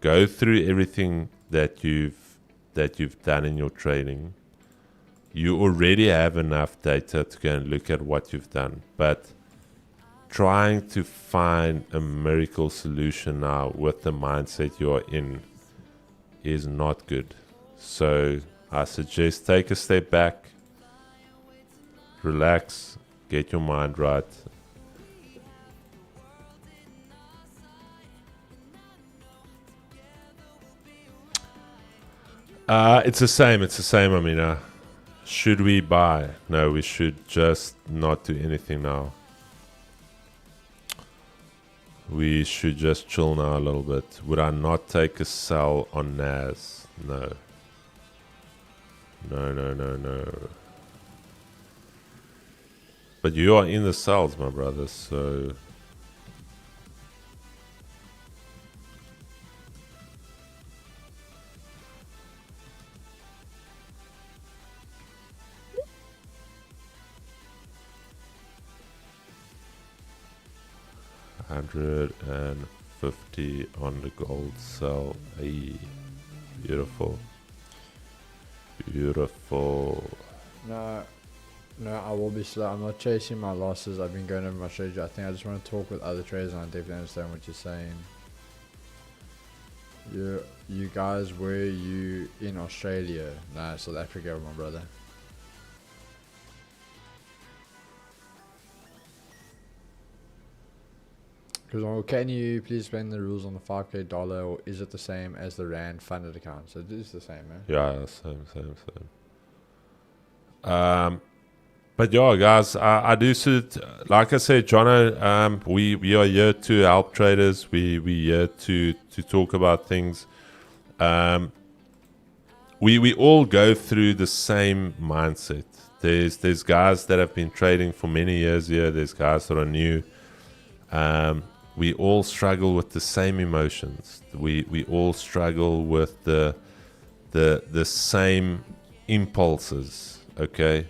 S1: Go through everything that you've done in your trading. You already have enough data to go and look at what you've done, but trying to find a miracle solution now with the mindset you're in is not good. So I suggest take a step back, relax, get your mind right. It's the same, Amina. Should we buy? No, we should just not do anything now. We should just chill now a little bit. Would I not take a sell on NAS? No. No. But you are in the cells, my brother, so... $150 on the gold cell. Hey, beautiful.
S2: No, I will be slow. I'm not chasing my losses. I've been going over my strategy. I think I just want to talk with other traders, and I definitely understand what you're saying. You guys, were you in Australia? No, South Africa, my brother. Because can you please explain the rules on the 5K dollar, or is it the same as the Rand funded account? So it is the same, man.
S1: Yeah, same. But yeah, guys, I do see it, like I said, Jono, we are here to help traders. We here to talk about things. We all go through the same mindset. There's guys that have been trading for many years here. There's guys that are new. We all struggle with the same emotions. We all struggle with the same impulses. Okay.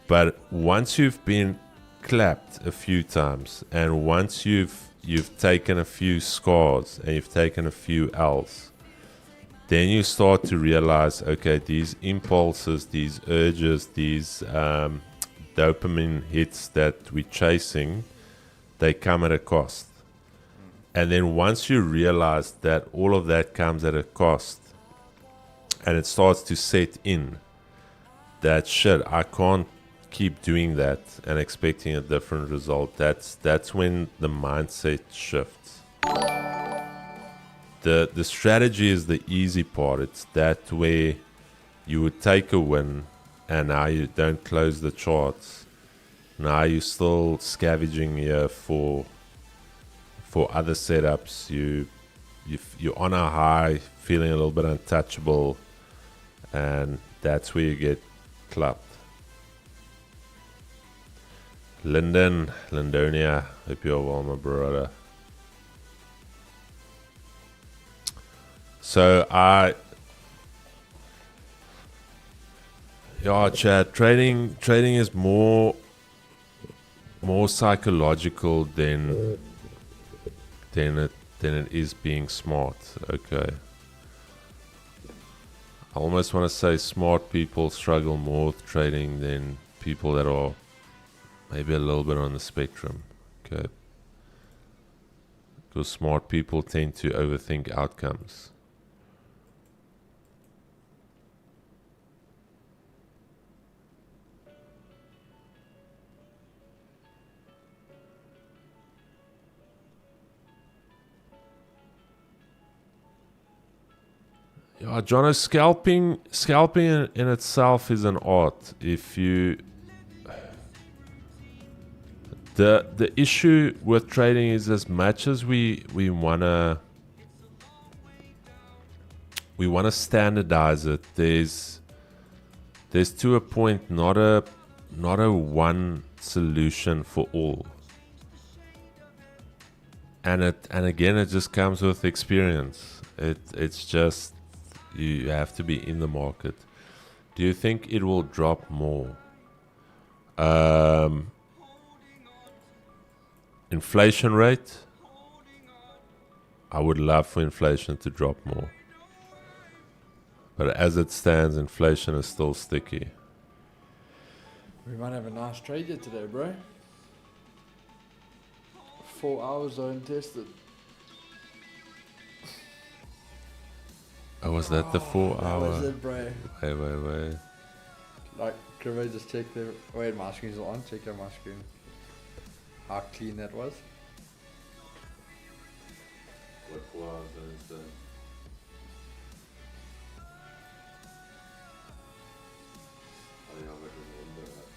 S1: But once you've been clapped a few times, and once you've taken a few scores and you've taken a few L's, then you start to realize, okay, these impulses, these urges, these dopamine hits that we're chasing, they come at a cost. And then once you realize that all of that comes at a cost, and it starts to set in that shit, I can't keep doing that and expecting a different result. That's when the mindset shifts. The strategy is the easy part. It's that where you would take a win and now you don't close the charts. Now you're still scavenging here for other setups. You're on a high, feeling a little bit untouchable, and that's where you get clapped. Lindonia, hope you're well, my brother. So Chad, trading is more psychological than it is being smart. Okay. I almost want to say smart people struggle more with trading than people that are maybe a little bit on the spectrum. Okay. Because smart people tend to overthink outcomes. Yeah, Jono, scalping in itself is an art. If you the issue with trading is, as much as we wanna standardize it, there's to a point not a one solution for all. And again, it just comes with experience. It's just, you have to be in the market. Do you think it will drop more? Inflation rate? I would love for inflation to drop more. But as it stands, inflation is still sticky.
S2: We might have a nice trade here today, bro. 4 hours zone tested.
S1: Oh, was that the 4 hour?
S2: That was it, bro.
S1: Wait.
S2: Like, can we just check the... Wait, my screen's on. Check out my screen. How clean that was.
S1: What 4 hours is that? Oh, yeah, I remember that.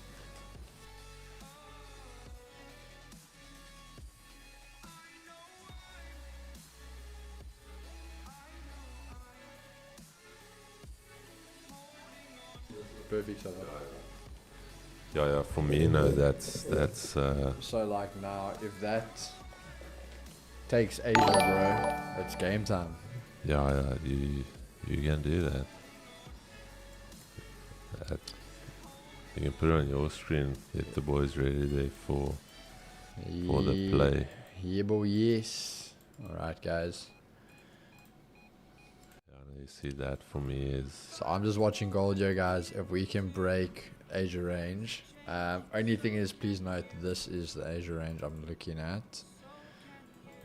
S2: Perfect setup.
S1: Yeah, for me, no, that's
S2: So like now, if that takes Asia, bro, it's game time.
S1: yeah, you can do that. You can put it on your screen, get the boys ready there for the play.
S2: Yeah, boy, yes. Alright, guys.
S1: Yeah, you see, that for me is...
S2: So I'm just watching gold here, guys. If we can break Asia range. Only thing is, please note, this is the Asia range I'm looking at.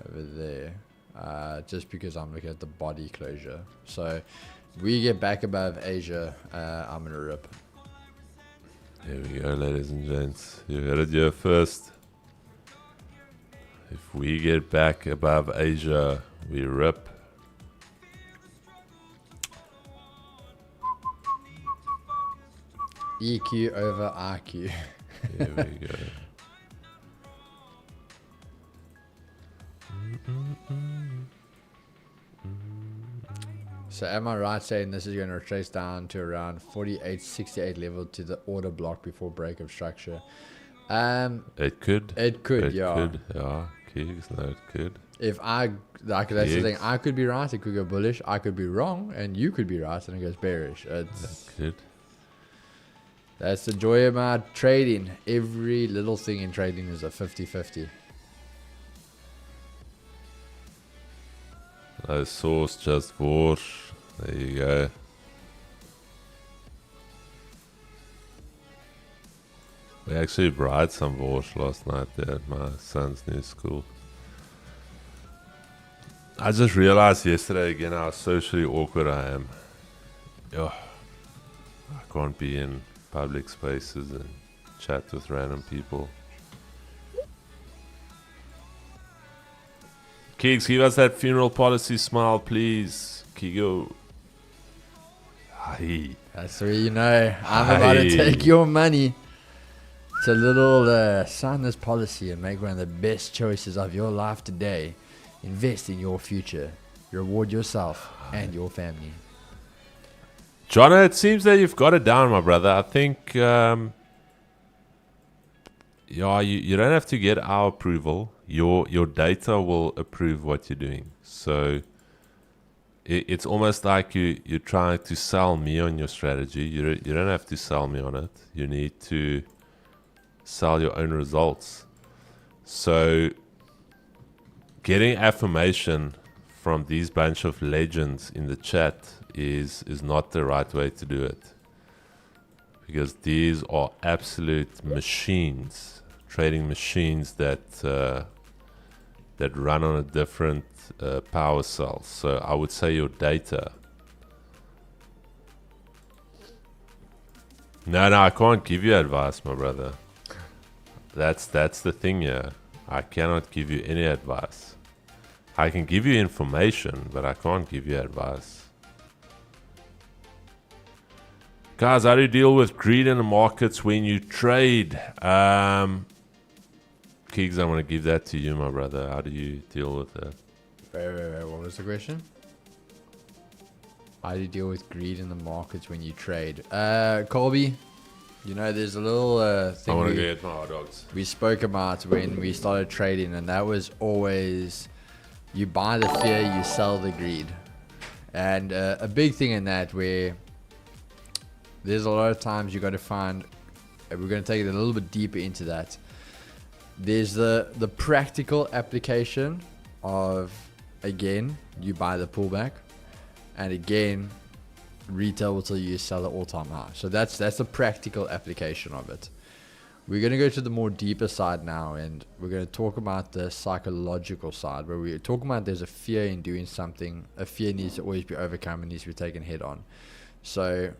S2: Over there. Just because I'm looking at the body closure. So, if we get back above Asia, I'm going to rip.
S1: Here we go, ladies and gents. You heard it here first. If we get back above Asia, we rip.
S2: EQ over IQ.
S1: Here we go.
S2: So am I right saying this is going to retrace down to around 48.68 level to the order block before break of structure?
S1: It could.
S2: It could, yeah.
S1: Could, yeah. Keys, no, it could.
S2: If I, like, that's the thing, I could be right, it could go bullish, I could be wrong, and you could be right, and it goes bearish. It's,
S1: It could.
S2: that's the joy about trading. Every little thing in trading is a 50-50.
S1: No source, just for. There you go. We actually brought some wash last night there at my son's new school. I just realized yesterday again how socially awkward I am. I can't be in public spaces and chat with random people. Keeks, give us that funeral policy smile, please. Kigo. Aye.
S2: That's where you know I'm about to take your money. It's a little sign this policy and make one of the best choices of your life today. Invest in your future. Reward yourself and your family.
S1: Jono, it seems that you've got it down, my brother. I think, you don't have to get our approval. Your data will approve what you're doing. So it's almost like you're trying to sell me on your strategy. You don't have to sell me on it. You need to sell your own results. So getting affirmation from these bunch of legends in the chat is not the right way to do it, because these are absolute machines, trading machines that run on a different power cell. So I would say your data. No, I can't give you advice, my brother. That's the thing here. I cannot give you any advice. I can give you information, but I can't give you advice. Guys, how do you deal with greed in the markets when you trade? Keegs, I'm going to give that to you, my brother. How do you deal with that?
S2: Wait, what was the question? How do you deal with greed in the markets when you trade? Colby, there's a little thing
S1: I want to get my hot dogs.
S2: We spoke about when we started trading, and that was always you buy the fear, you sell the greed. And a big thing in that where there's a lot of times you got to find, and we're going to take it a little bit deeper into that. There's the practical application of, again, you buy the pullback, and again, retail will tell you you sell at all-time high. So that's the practical application of it. We're going to go to the more deeper side now, and we're going to talk about the psychological side, where we're talking about there's a fear in doing something. A fear needs to always be overcome and needs to be taken head on. So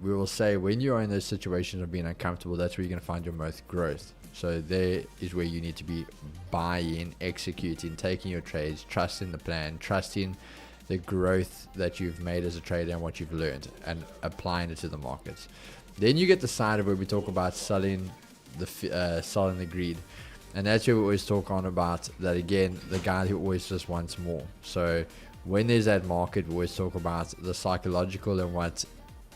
S2: we will say when you're in those situations of being uncomfortable, that's where you're going to find your most growth. So there is where you need to be buying, executing, taking your trades, trusting the plan, trusting the growth that you've made as a trader and what you've learned, and applying it to the markets. Then you get the side of where we talk about selling the greed, and that's where we always talk on about that again, the guy who always just wants more. So when there's that market, we always talk about the psychological, and what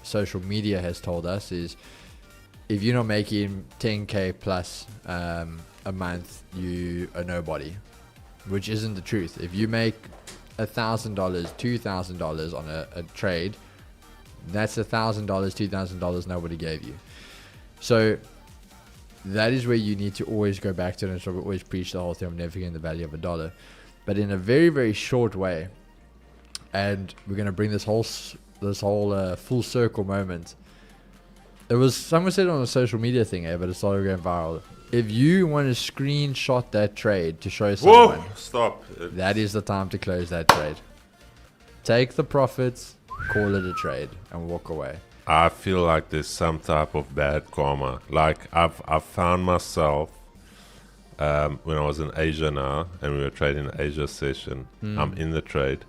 S2: social media has told us is if you're not making 10k plus a month, you are nobody, which isn't the truth. If you make $1,000, $2,000 on a trade, that's $1,000, $2,000 nobody gave you. So that is where you need to always go back to it, and so we always preach the whole thing of never forgetting the value of $1, but in a very, very short way. And we're going to bring this whole full circle moment. It was, someone said on a social media thing, but it started going viral. If you want to screenshot that trade to show someone,
S1: whoa, stop.
S2: That is the time to close that trade. Take the profits, call it a trade, and walk away.
S1: I feel like there's some type of bad karma. Like I've found myself when I was in Asia now, and we were trading an Asia session. I'm in the trade,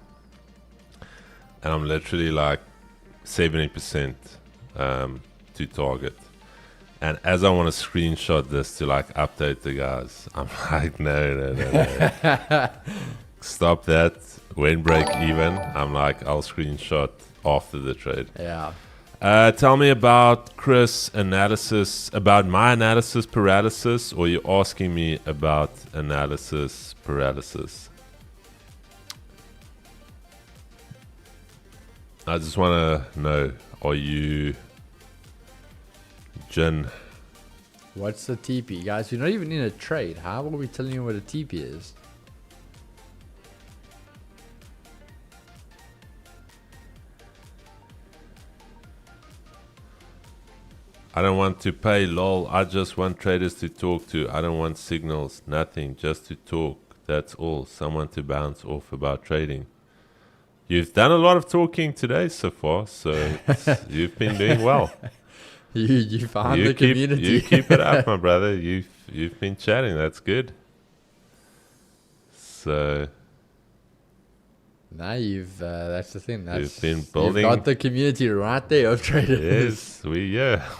S1: and I'm literally like 70% to target. And as I want to screenshot this to like update the guys, I'm like, no. Stop that. When break even, I'm like, I'll screenshot after the trade.
S2: Yeah.
S1: Tell me about Chris analysis, about my analysis paralysis, or you're asking me about analysis paralysis? I just want to know, are you Jin?
S2: What's the TP? Guys, you're not even in a trade. How are we telling you what a TP is?
S1: I don't want to pay, lol. I just want traders to talk to. I don't want signals, nothing, just to talk. That's all. Someone to bounce off about trading. You've done a lot of talking today so far, so you've been doing well.
S2: You found the community.
S1: You keep it up, my brother. You've been chatting. That's good. So
S2: Now that's the thing. That's
S1: We've been building.
S2: You've got the community right there of traders.
S1: Yes,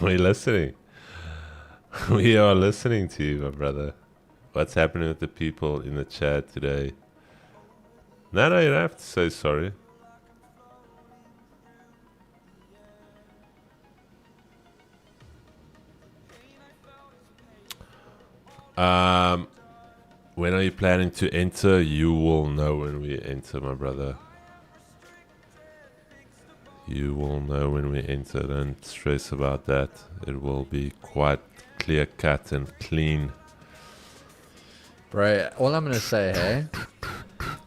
S1: we're listening. We are listening to you, my brother. What's happening with the people in the chat today? No, you don't have to say sorry. When are you planning to enter? You will know when we enter, my brother. You will know when we enter. Don't stress about that. It will be quite clear cut and clean.
S2: Bro, all I'm going to say, hey?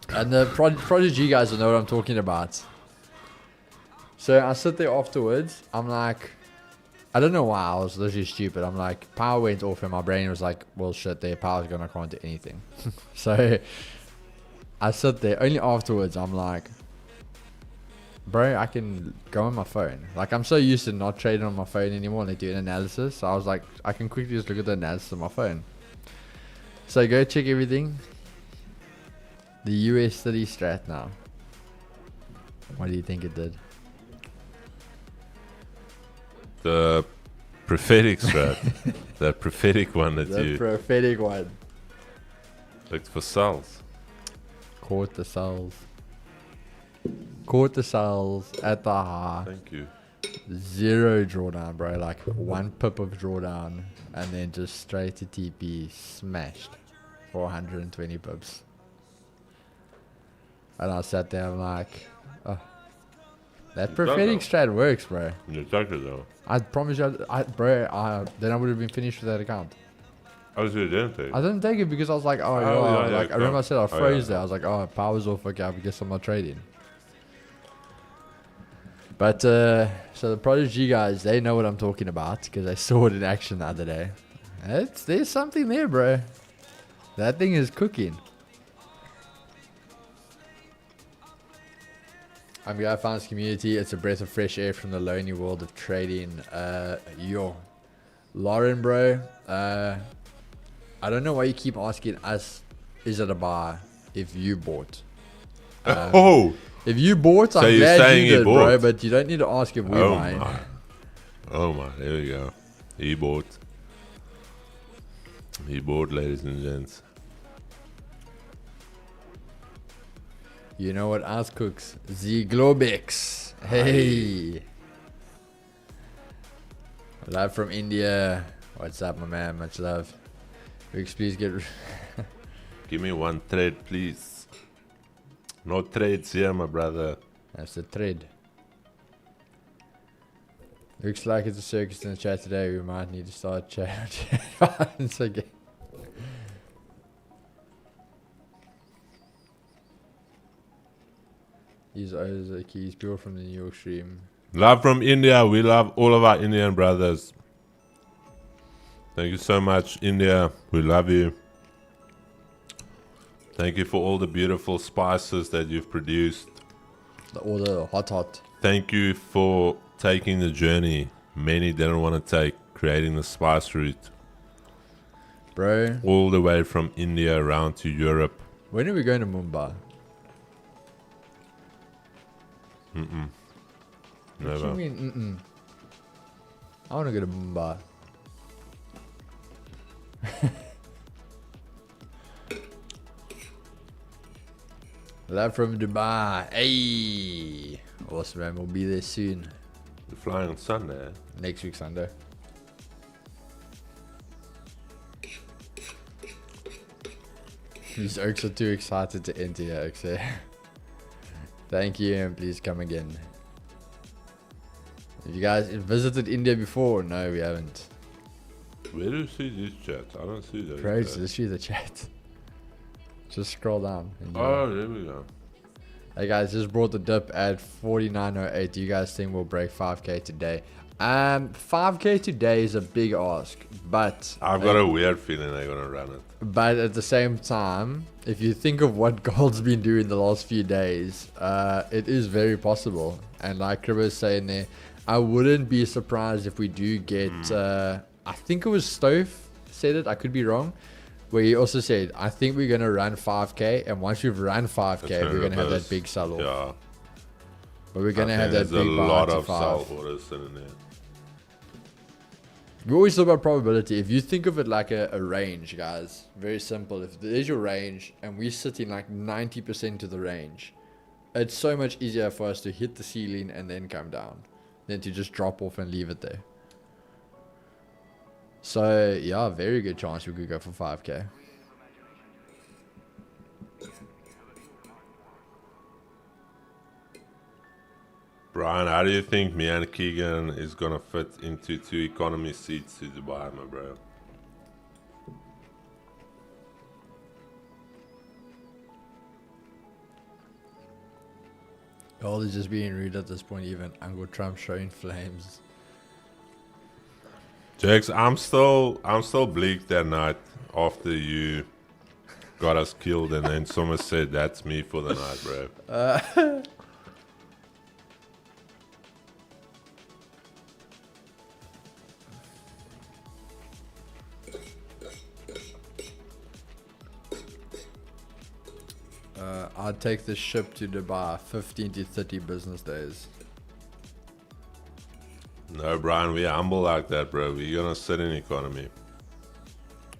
S2: And the Prodigy guys will know what I'm talking about. So I sit there afterwards. I'm like, I don't know why. I was literally stupid. I'm like, power went off and my brain was like, well, shit, their power's gone. I can't do anything. So I sit there. Only afterwards, I'm like, bro, I can go on my phone. Like, I'm so used to not trading on my phone anymore and they do an analysis. So I was like, I can quickly just look at the analysis on my phone. So go check everything. The USD strat now. What do you think it did?
S1: The prophetic strat. The prophetic one that
S2: The
S1: you
S2: prophetic one.
S1: looked for sells.
S2: Caught the sells. Caught the sells at the high.
S1: Thank you.
S2: 0 drawdown, bro. Like 1 pip of drawdown. And then just straight to TP. Smashed. For 120 pips. And I sat there, I'm like, oh, that prophetic strat works, bro.
S1: You took it though.
S2: I promise you, then I would have been finished with that account.
S1: Oh, so you didn't take it?
S2: I didn't take it because I was like, I remember I said I froze there. I was like, oh, power's off, okay, I guess I'm not trading. But, so the Prodigy guys, they know what I'm talking about because I saw it in action the other day. There's something there, bro. That thing is cooking. I'm glad I found this community. It's a breath of fresh air from the lonely world of trading. Lauren, bro. I don't know why you keep asking us, is it a buy if you bought? If you bought, so I'm glad you did, bro. But you don't need to ask if we buy.
S1: Oh my, there we go. He bought. He bought, ladies and gents.
S2: You know what else cooks? The Globex. Hey. Love from India. What's up, my man? Much love. Rix, please get...
S1: Give me one trade, please. No trades here, my brother.
S2: That's the trade. Looks like it's a circus in the chat today. We might need to start chatting again. These are the keys. People from the New York stream.
S1: Love from India. We love all of our Indian brothers. Thank you so much, India. We love you. Thank you for all the beautiful spices that you've produced.
S2: All the hot.
S1: Thank you for taking the journey many didn't want to take, creating the spice route.
S2: Bro.
S1: All the way from India around to Europe.
S2: When are we going to Mumbai?
S1: Never.
S2: What do you mean, I want to go to Mumbai. Love from Dubai. Hey. Awesome, man. We'll be there soon.
S1: You're flying on Sunday.
S2: Next week, Sunday. These oaks are too excited to enter here, oaks. Thank you, and please come again. Have you guys visited India before? No, we haven't.
S1: Where do you see these chats? I don't see those.
S2: Bro, it's literally the chat. Just scroll down.
S1: Oh, there we go.
S2: Hey guys, just brought the dip at 49.08. Do you guys think we'll break 5k today? 5k today is a big ask, but
S1: I've got a weird feeling they're gonna run it.
S2: But at the same time, if you think of what gold's been doing the last few days, it is very possible. And like Kribber's saying there, I wouldn't be surprised if we do get. I think it was Stove said it. I could be wrong, where he also said, I think we're going to run 5K, and once we've run 5K, we're going to have that big sell-off.
S1: Yeah.
S2: But we're going to have that big
S1: buy. There's a lot of sell orders sitting there.
S2: We always talk about probability. If you think of it like a range, guys, very simple. If there's your range and we sit in like 90% of the range, it's so much easier for us to hit the ceiling and then come down than to just drop off and leave it there. So, yeah, very good chance we could go for 5K.
S1: Brian, how do you think me and Keegan is going to fit into 2 economy seats to Dubai, my bro?
S2: Gold is just being rude at this point, even Uncle Trump showing flames.
S1: Jax, I'm still bleak that night after you got us killed, and then someone said that's me for the night, bro.
S2: I'd take the ship to Dubai 15 to 30 business days.
S1: No, Brian, we're humble like that, bro. We're gonna sit in economy.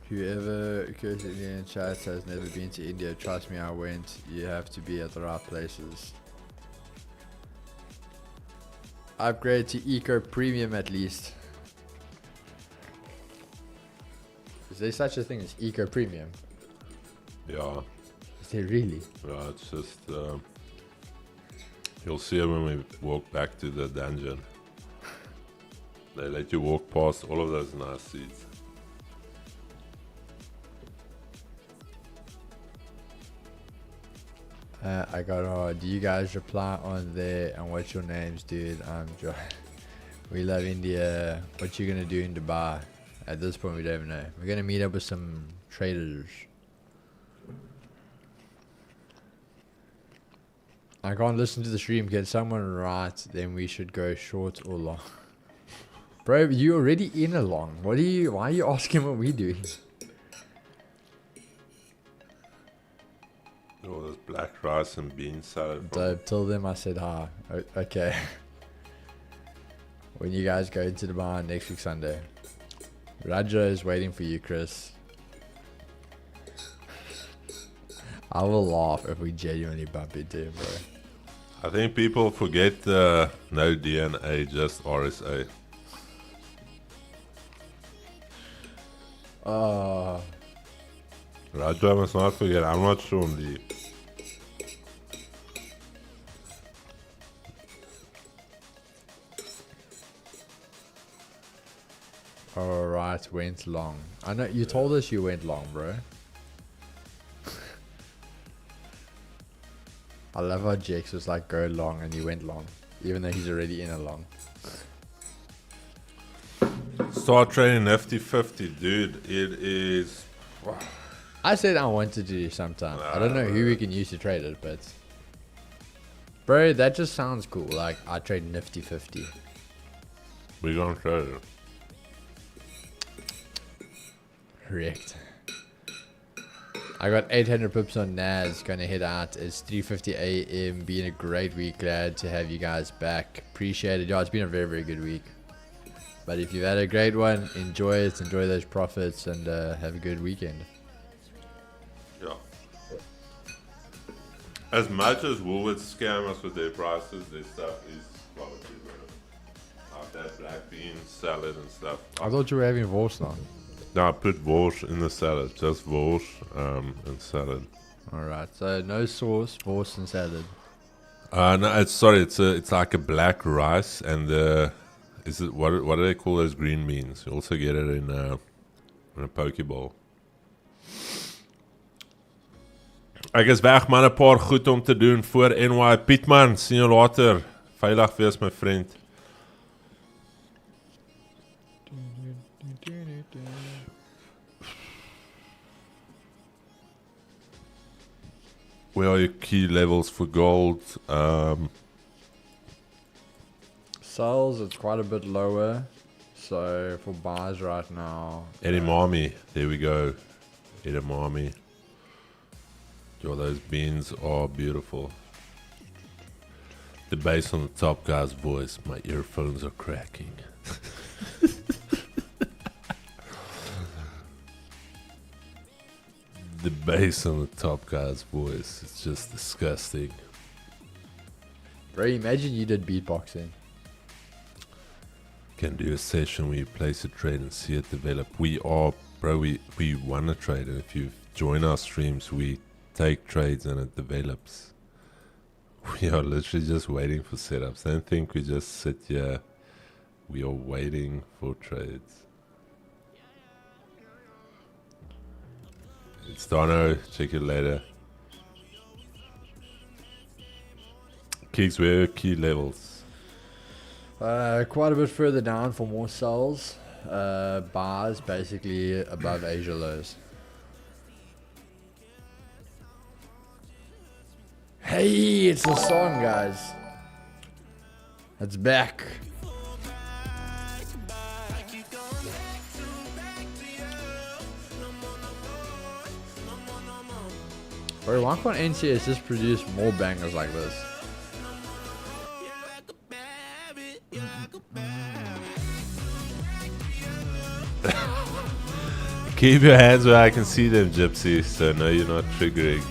S2: Whoever occurs in India in chat has never been to India. Trust me, I went. You have to be at the right places. Upgrade to Eco Premium at least. Is there such a thing as Eco Premium?
S1: Yeah.
S2: Is there really?
S1: Yeah, it's just... you'll see it when we walk back to the dungeon. They let you walk past all of those nice seats.
S2: I got do you guys reply on there and what's your names, dude? I'm John. We love India. What you gonna do in Dubai? At this point we don't even know. We're gonna meet up with some traders. I can't listen to the stream. Can someone write then we should go short or long? Bro, you already in a long. Why are you asking what we do?
S1: Oh, there's black rice and bean salad.
S2: Tell them I said hi. Okay. When you guys go into Dubai next week Sunday. Raja is waiting for you, Chris. I will laugh if we genuinely bump into him, bro.
S1: I think people forget no DNA, just RSA. Raja must not forget, I'm not Sean Lee.
S2: Alright, went long. I know you told us you went long, bro. I love how Jax was like go long and you went long, even though he's already in a long.
S1: Start trading Nifty 50, dude. It is... Wow.
S2: I said I wanted to do sometime. I don't know who we can use to trade it, but... Bro, that just sounds cool. Like, I trade Nifty 50.
S1: We're gonna trade it.
S2: Correct. I got 800 pips on NAS. Gonna head out. It's 3:50 a.m. Been a great week. Glad to have you guys back. Appreciate it. Y'all, it's been a very, very good week. But if you've had a great one, enjoy it. Enjoy those profits and have a good weekend.
S1: Yeah. As much as Woolworths scam us with their prices, their stuff is quality, bro. Like that black bean salad and stuff.
S2: I thought you were having Vors now.
S1: No, I put Vors in the salad. Just Vors and salad.
S2: Alright, so no sauce, Vors and salad.
S1: No, it's like a black rice and is it what do they call those green beans? You also get it in a poke bowl. Ek is weg man, 'n paar goed om te doen voor NY. Pietman, sien jou later. Veilig wees my vriend. Where are your key levels for gold?
S2: Sales, it's quite a bit lower. So for buys right now,
S1: Eddie Marmy, there we go. edamame. Yo, those beans are beautiful. The bass on the top guy's voice. My earphones are cracking. The bass on the top guy's voice. It's just disgusting.
S2: Bro, imagine you did beatboxing.
S1: Can do a session where you place a trade and see it develop. We won a trade, and if you join our streams, we take trades and it develops. We are literally just waiting for setups. Don't think we just sit here. We are waiting for trades. It's Dono. Check it later. Kicks, where are key levels?
S2: Quite a bit further down for more sells. Bars basically above Asia lows. Hey, it's the song, guys. It's back. Bro, why can't NCS just produce more bangers like this?
S1: Keep your hands where I can see them, Gypsy, so no, you're not triggering.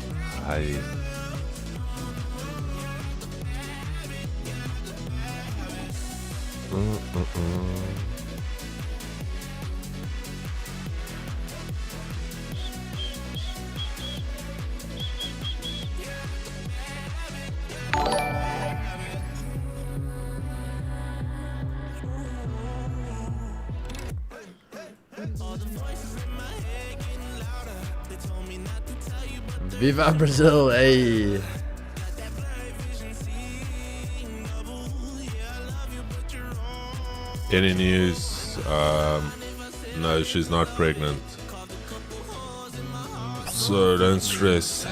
S2: Viva Brazil, hey!
S1: Any news? No, she's not pregnant. So don't stress.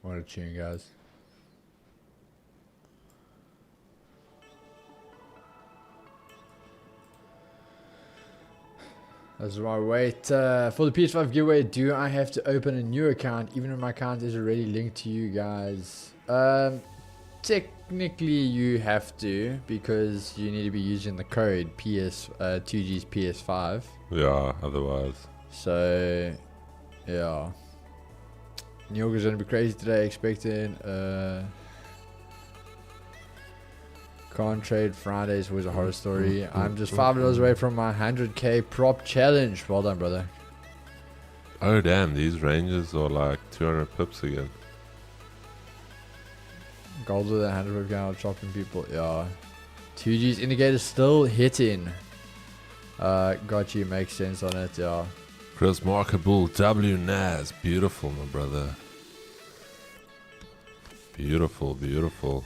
S2: What a tune, guys. That's my wait. For the PS5 giveaway, do I have to open a new account even if my account is already linked to you guys? Technically you have to, because you need to be using the code 2G's PS5.
S1: Yeah, otherwise.
S2: So, yeah. New York is going to be crazy today, expecting. Can't trade Fridays was a horror story. I'm just $5 away from my 100k prop challenge. Well done, brother.
S1: Oh damn, these ranges are like 200 pips again.
S2: Gold with a 100 pip count, chopping people. Yeah. 2G's indicator still hitting. Got you, makes sense on it, yeah.
S1: Chris Markable, W Nas. Beautiful, my brother. Beautiful, beautiful.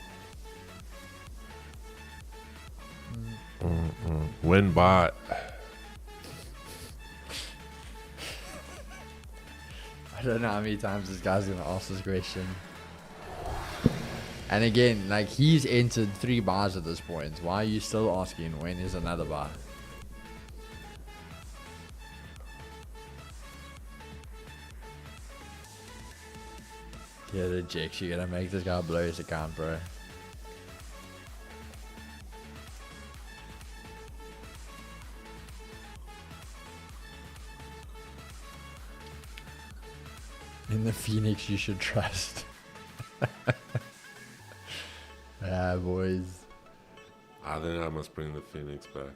S1: When by.
S2: I don't know how many times this guy's gonna ask this question. And again, like, he's entered 3 bars at this point. Why are you still asking when is another bar? Yeah, the Jix, you're gonna make this guy blow his account, bro. In the Phoenix, you should trust. Yeah, boys.
S1: I think I must bring the Phoenix back.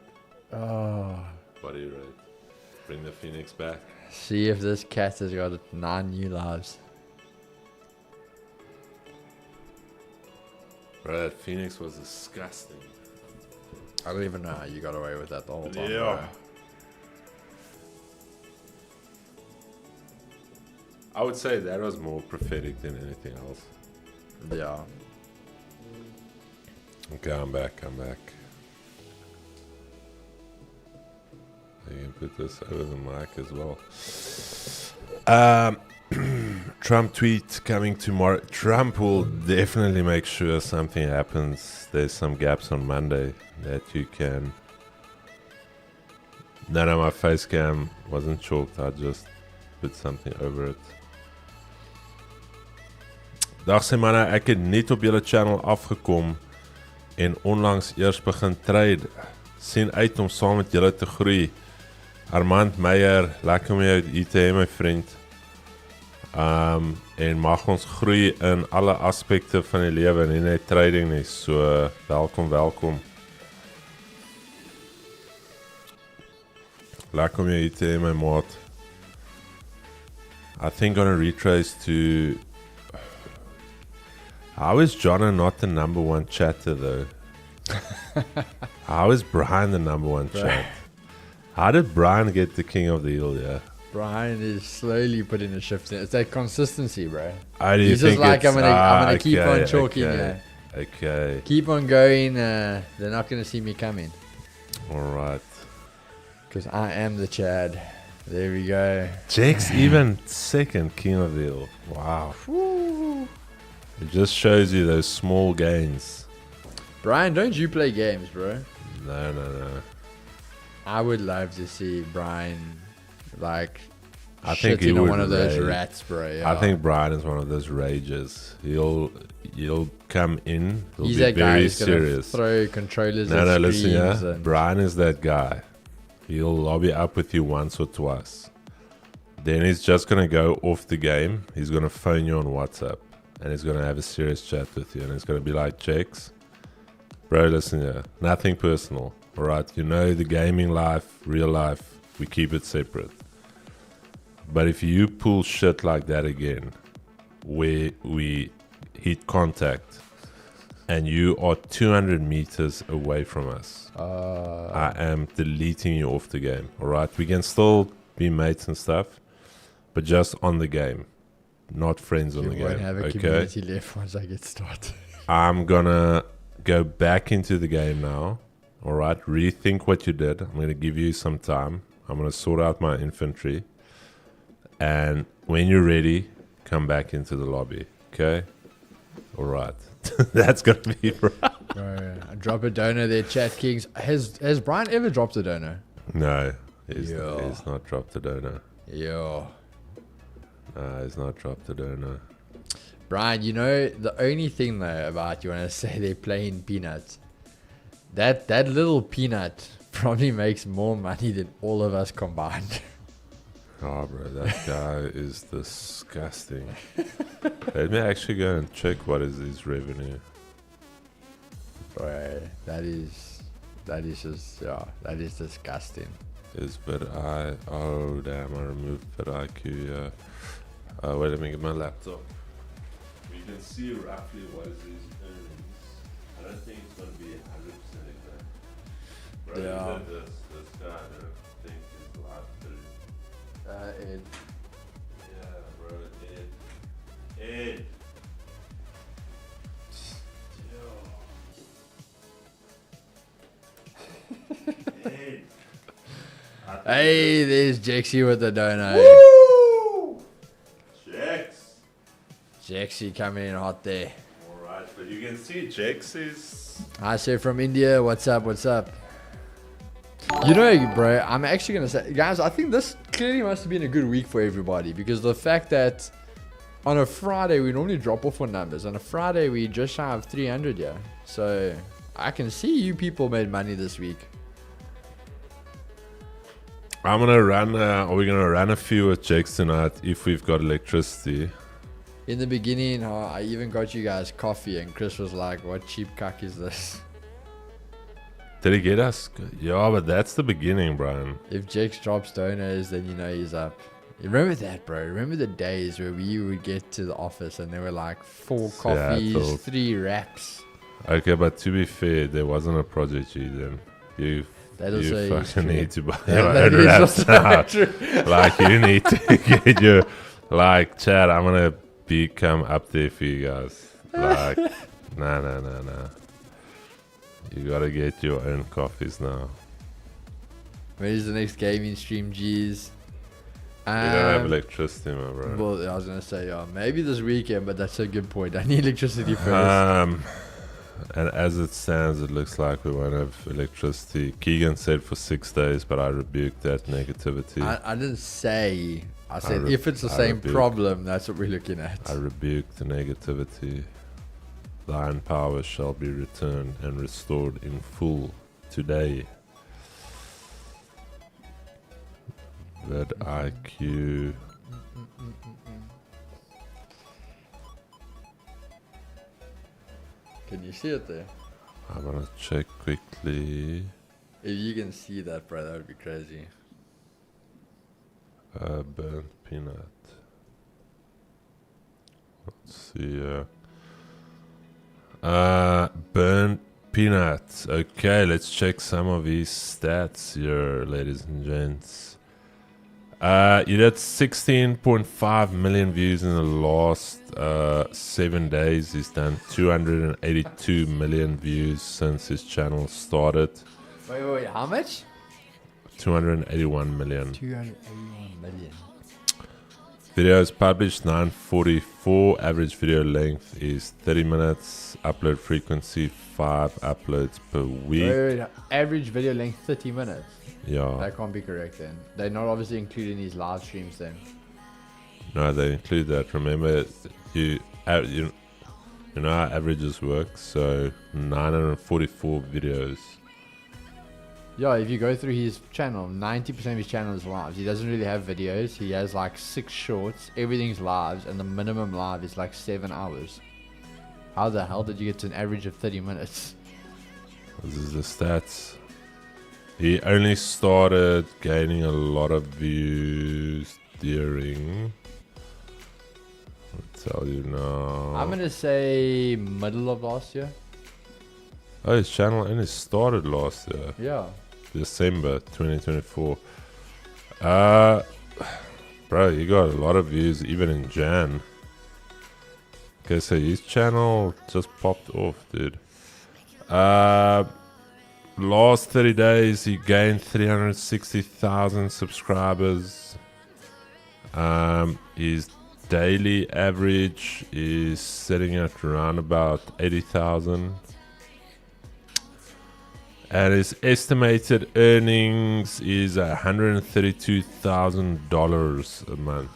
S2: Oh,
S1: Body rate. Bring the Phoenix back.
S2: See if this cat has got 9 new lives.
S1: Bro, that Phoenix was disgusting.
S2: I don't even know how you got away with that the whole time.
S1: Yeah. I would say that was more prophetic than anything else.
S2: Bro. Yeah.
S1: Okay, I'm back. You can put this over the mic as well. Trump tweet coming tomorrow. Trump will definitely make sure something happens. There's some gaps on Monday that you can... No, my face cam wasn't chalked. I just put something over it. Dag sê manne, ek het net op julle channel afgekom en onlangs eers begin trade. Sien uit om saam met julle te groei. Armand Meyer, lekker om jou hier te hê my vriend. En mag ons groei in alle aspekte van die lewe, nie net trading nie. So welkom. Lekker om jou hier te hê my maat. I think on a retrace to... How is Jonna not the number one chatter though? How is Brian the number one chat? How did Brian get the king of the hill? Yeah,
S2: Brian is slowly putting a shift in. It's that consistency, bro.
S1: He's
S2: just like, I'm gonna keep on chalking.
S1: Okay.
S2: Keep on going. They're not gonna see me coming.
S1: All right.
S2: Because I am the Chad. There we go.
S1: Jake's even second king of the hill. Wow.
S2: Woo.
S1: It just shows you those small gains.
S2: Brian, don't you play games, bro?
S1: No.
S2: I would love to see Brian, like,
S1: I think he
S2: shitting on
S1: would
S2: one of those
S1: rage.
S2: rats, bro. Yeah.
S1: I think Brian is one of those rages. He'll come in. He'll
S2: He's
S1: be
S2: that guy
S1: very
S2: who's gonna
S1: serious.
S2: throw controllers
S1: No,
S2: at
S1: listen,
S2: screens
S1: yeah.
S2: and-
S1: Brian is that guy. He'll lobby up with you once or twice. Then he's just gonna go off the game. He's gonna phone you on WhatsApp. And he's going to have a serious chat with you. And he's going to be like, Jakes, bro, listen here. Nothing personal. All right? You know the gaming life, real life, we keep it separate. But if you pull shit like that again, where we hit contact and you are 200 meters away from us, I am deleting you off the game. All right? We can still be mates and stuff, but just on the game. Not friends on the game.
S2: You won't have a
S1: okay?
S2: community left once I get started.
S1: I'm gonna go back into the game now. All right, rethink what you did. I'm gonna give you some time. I'm gonna sort out my infantry, and when you're ready, come back into the lobby. Okay? All right. That's gonna be right.
S2: Bro, I drop a donor there, Chat Kings. Has Brian ever dropped a donor?
S1: No, he's
S2: Yo.
S1: not dropped a donor.
S2: Yo.
S1: He's not dropped a donor.
S2: Brian, you know, the only thing though about you want to say they're playing peanuts. That little peanut probably makes more money than all of us combined.
S1: Oh, bro, that guy is disgusting. Let me actually go and check what is his revenue.
S2: Bro, that is just, yeah, that is disgusting.
S1: Is BitI? Oh, damn, I removed BitIQ, yeah. Wait, let me get my laptop. We can see roughly what is his earnings. I don't think it's going to be 100% exact. Bro,
S2: Yeah.
S1: this guy, I don't think is live through.
S2: Ed.
S1: Yeah, bro, Ed. Ed.
S2: Hey, there's Jexy with the donut.
S1: Woo! Jax.
S2: Jexy coming in hot there.
S1: Alright, but you can see Jax is...
S2: I say from India, what's up? You know, bro, I'm actually going to say, guys, I think this clearly must have been a good week for everybody because the fact that on a Friday, we normally drop off on numbers. On a Friday, we just shy of 300, yeah. So I can see you people made money this week.
S1: I'm gonna run, we're gonna run a few with Jax tonight if we've got electricity.
S2: In the beginning, I even got you guys coffee and Chris was like, what cheap cuck is this?
S1: Did he get us? Yeah, but that's the beginning, Brian.
S2: If Jake's drops donors, then you know he's up. You remember that, bro? Remember the days where we would get to the office and there were like 4 coffees,
S1: Seattle.
S2: 3 wraps.
S1: Okay, but to be fair, there wasn't a Project G then. You fucking need to buy your own wraps now. Like, you need to get your... Like, Chad, I'm going to become up there for you guys. Like, nah. You got to get your own coffees now.
S2: Where's the next gaming stream, G's?
S1: We don't have electricity, my bro.
S2: Well, I was going to say, maybe this weekend, but that's a good point. I need electricity first.
S1: And as it stands, it looks like we won't have electricity. Keegan said for 6 days, but I rebuked that negativity.
S2: I didn't say. I said if it's the same problem, that's what we're looking at.
S1: I rebuked the negativity. Thine power shall be returned and restored in full today. That IQ.
S2: Can you see it there?
S1: I'm gonna check quickly.
S2: If you can see that, bro, that would be crazy.
S1: Burnt peanut. Let's see. Burnt peanuts. Okay, let's check some of these stats here, ladies and gents. You did 16.5 million views in the last 7 days. He's done 282 million views since his channel started.
S2: Wait, how much?
S1: 281 million.
S2: 281 million.
S1: Videos published 944. Average video length is 30 minutes. Upload frequency 5 uploads per week.
S2: Wait, average video length 30 minutes.
S1: Yeah.
S2: That can't be correct then. They're not obviously including these live streams then.
S1: No, they include that. Remember, you know how averages work. So 944 videos.
S2: Yeah, if you go through his channel, 90% of his channel is lives. He doesn't really have videos. He has like 6 shorts. Everything's lives, and the minimum live is like 7 hours. How the hell did you get to an average of 30 minutes?
S1: This is the stats. He only started gaining a lot of views during... I'll tell you now.
S2: I'm going to say middle of last year.
S1: Oh, his channel only started last year.
S2: Yeah.
S1: December 2024. Bro, you got a lot of views even in Jan. Okay, so his channel just popped off, dude. Last 30 days, he gained 360,000 subscribers. His daily average is sitting at around about 80,000. And his estimated earnings is $132,000 a month.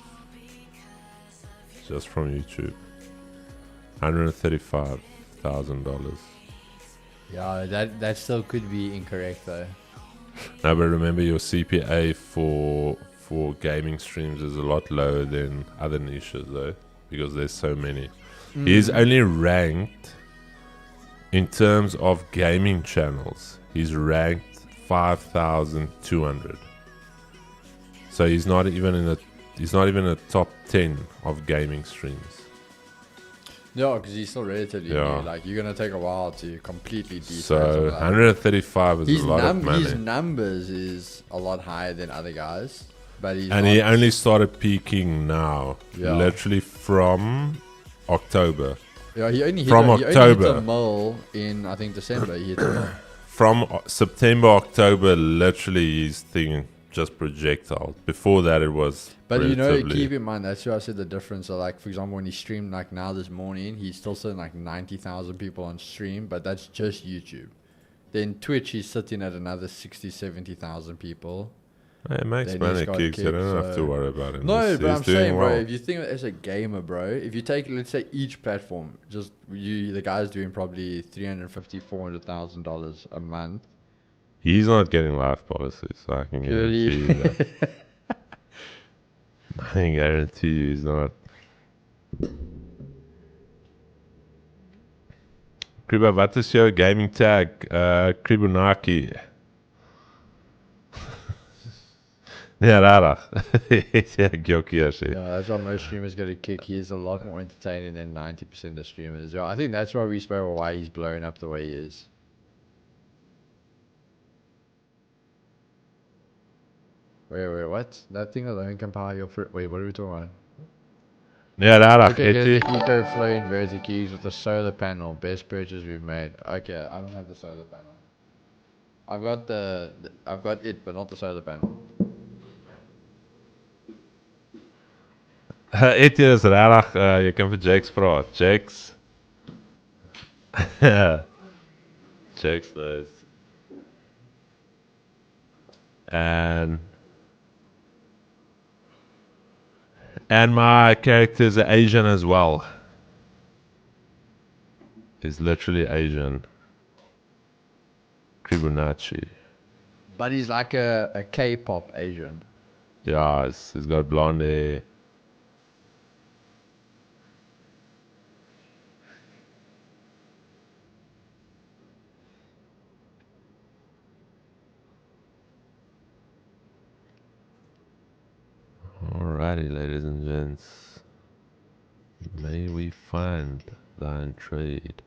S1: Just from YouTube. $135,000.
S2: Yeah, that still could be incorrect though.
S1: No, but remember your CPA for gaming streams is a lot lower than other niches though, because there's so many. He's only ranked in terms of gaming channels. He's ranked 5,200. So he's not even in the top 10 of gaming streams.
S2: No, because he's still relatively
S1: Yeah.
S2: new. Like, you're going to take a while to completely detail.
S1: So 135 is a lot of money.
S2: His numbers is a lot higher than other guys. But he
S1: only started peaking now.
S2: Yeah.
S1: Literally from October.
S2: Yeah, he only hit
S1: October.
S2: a mole in, I think, December. He hit a mole.
S1: From September, October, literally his thing just projectile. Before that, it was.
S2: But you know, keep in mind, that's why I said the difference. So, like, for example, when he streamed, like, now this morning, he's still sitting like 90,000 people on stream, but that's just YouTube. Then Twitch, he's sitting at another 60, 70,000 people.
S1: It makes
S2: Then
S1: money
S2: he's got
S1: kicks. You don't have to
S2: so-
S1: worry about it.
S2: No, but I'm saying,
S1: well.
S2: bro, if you think as a gamer, bro, if you take, let's say, each platform, just the guy's doing probably $350,000, $400,000 a month.
S1: He's not getting life policies, so I can guarantee you that. I can guarantee you he's not. Kribo, wat is jou gaming tag? Kribonaki. Nee, rarig. Ja, jokie as
S2: Yeah, that's why most streamers get a kick. He's a lot more entertaining than 90% of streamers. Yeah, I think that's why we spoke why he's blowing up the way he is. Wait, what? That thing alone can power your wait, what are we talking about?
S1: Nee, rarig.
S2: Okay,
S1: Het
S2: get
S1: jy?
S2: the Eco Flow inverter keys with the solar panel. Best purchase we've made. Okay, I don't have the solar panel. I've got I've got it, but not the solar panel.
S1: Het jy is rarig. Jy kan vir Jakes vra. Jakes. Jakes knows. And my character is Asian as well. He's literally Asian. Kribonacci.
S2: But he's like a K-pop Asian.
S1: Yeah, he's got blonde hair. Alrighty, ladies and gents. May we find thine trade.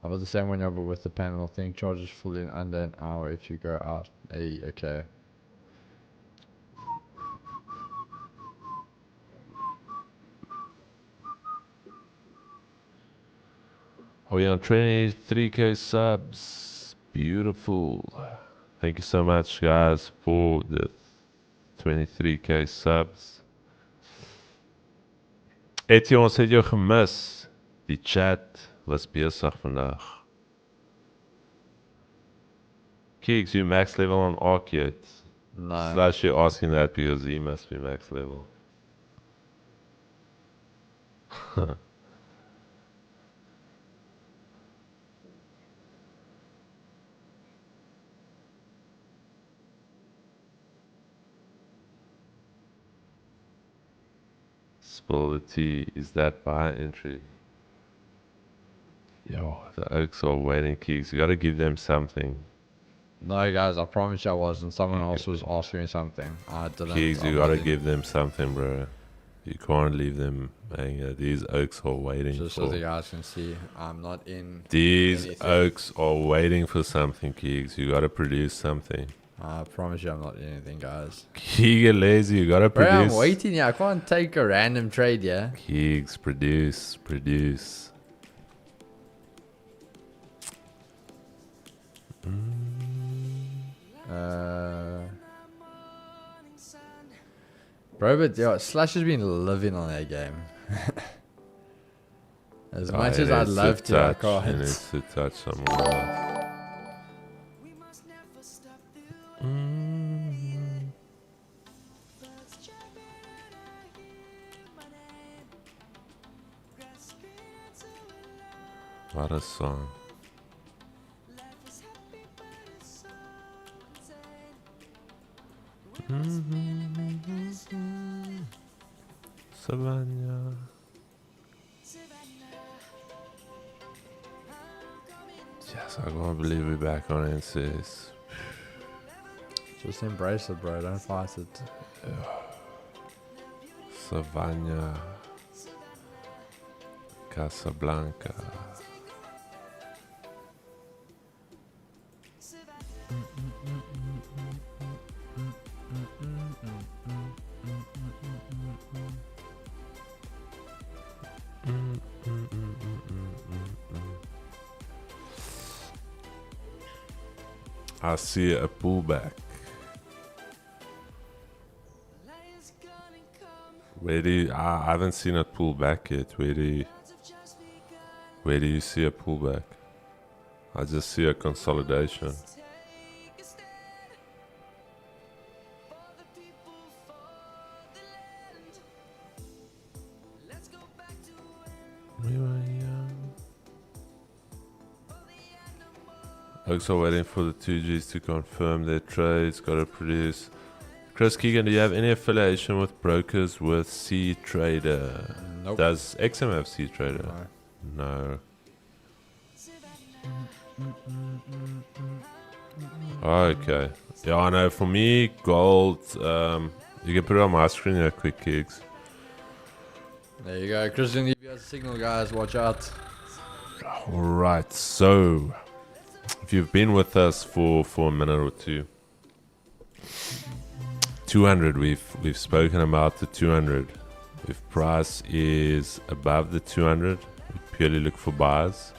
S2: I was the same when over with the panel. Thing charges full in under an hour if you go out. Hey, okay.
S1: Are we on 23k subs? Beautiful. Thank you so much, guys, for the 23k subs. Het jy ons het jou gemis? Die chat was besig vandag. Keeks, you max level on Arc yet?
S2: No.
S1: Slash, you're asking that because he must be max level. Spill the tea. Is that buy entry? Yo, the Oaks are waiting, Keeks. You gotta give them something.
S2: No, guys, I promise you I wasn't. Someone else was asking me something. I didn't.
S1: Keeks, you gotta give them something, bro. You can't leave them hanging. These Oaks are waiting
S2: Just
S1: for...
S2: so the guys can see, I'm not in
S1: These
S2: anything.
S1: Oaks are waiting for something, Keeks. You gotta produce something.
S2: I promise you I'm not in anything, guys.
S1: Keegan lazy, you gotta
S2: Bro,
S1: produce.
S2: I'm waiting here. I can't take a random trade, yeah?
S1: Keeks, produce.
S2: Bro, but yo, Slash has been living on that game. As much as I'd love to, I can't.
S1: He needs to touch some more. What a song. Savannah. Yes, I can't believe we're back on NCS.
S2: Just embrace it, bro. Don't fight it.
S1: Savannah. Casablanca. I see a pullback. Where do you, I haven't seen a pullback yet. Where do you see a pullback? I just see a consolidation. Folks are waiting for the 2Gs to confirm their trades. Got to produce. Chris Keegan, do you have any affiliation with brokers with C Trader?
S2: Nope.
S1: Does XM have C Trader? No. Okay. Yeah, I know. For me, gold. You can put it on my screen here, quick gigs.
S2: There you go. Christian, you guys signal, guys. Watch out.
S1: Alright, so if you've been with us for a minute or two, 200, we've spoken about the 200. If price is above the 200, we purely look for buys.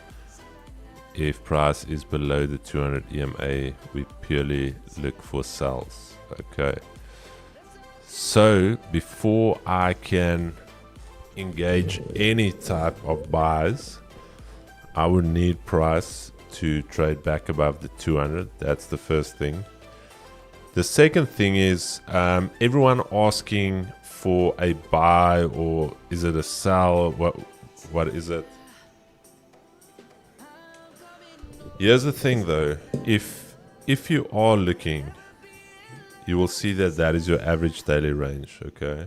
S1: If price is below the 200 EMA, we purely look for sells. Okay. So before I can engage any type of buys, I would need price to trade back above the 200. That's the first thing. The second thing is everyone asking for a buy, or is it a sell? What is it? Here's the thing though, if you are looking, you will see that that is your average daily range, okay?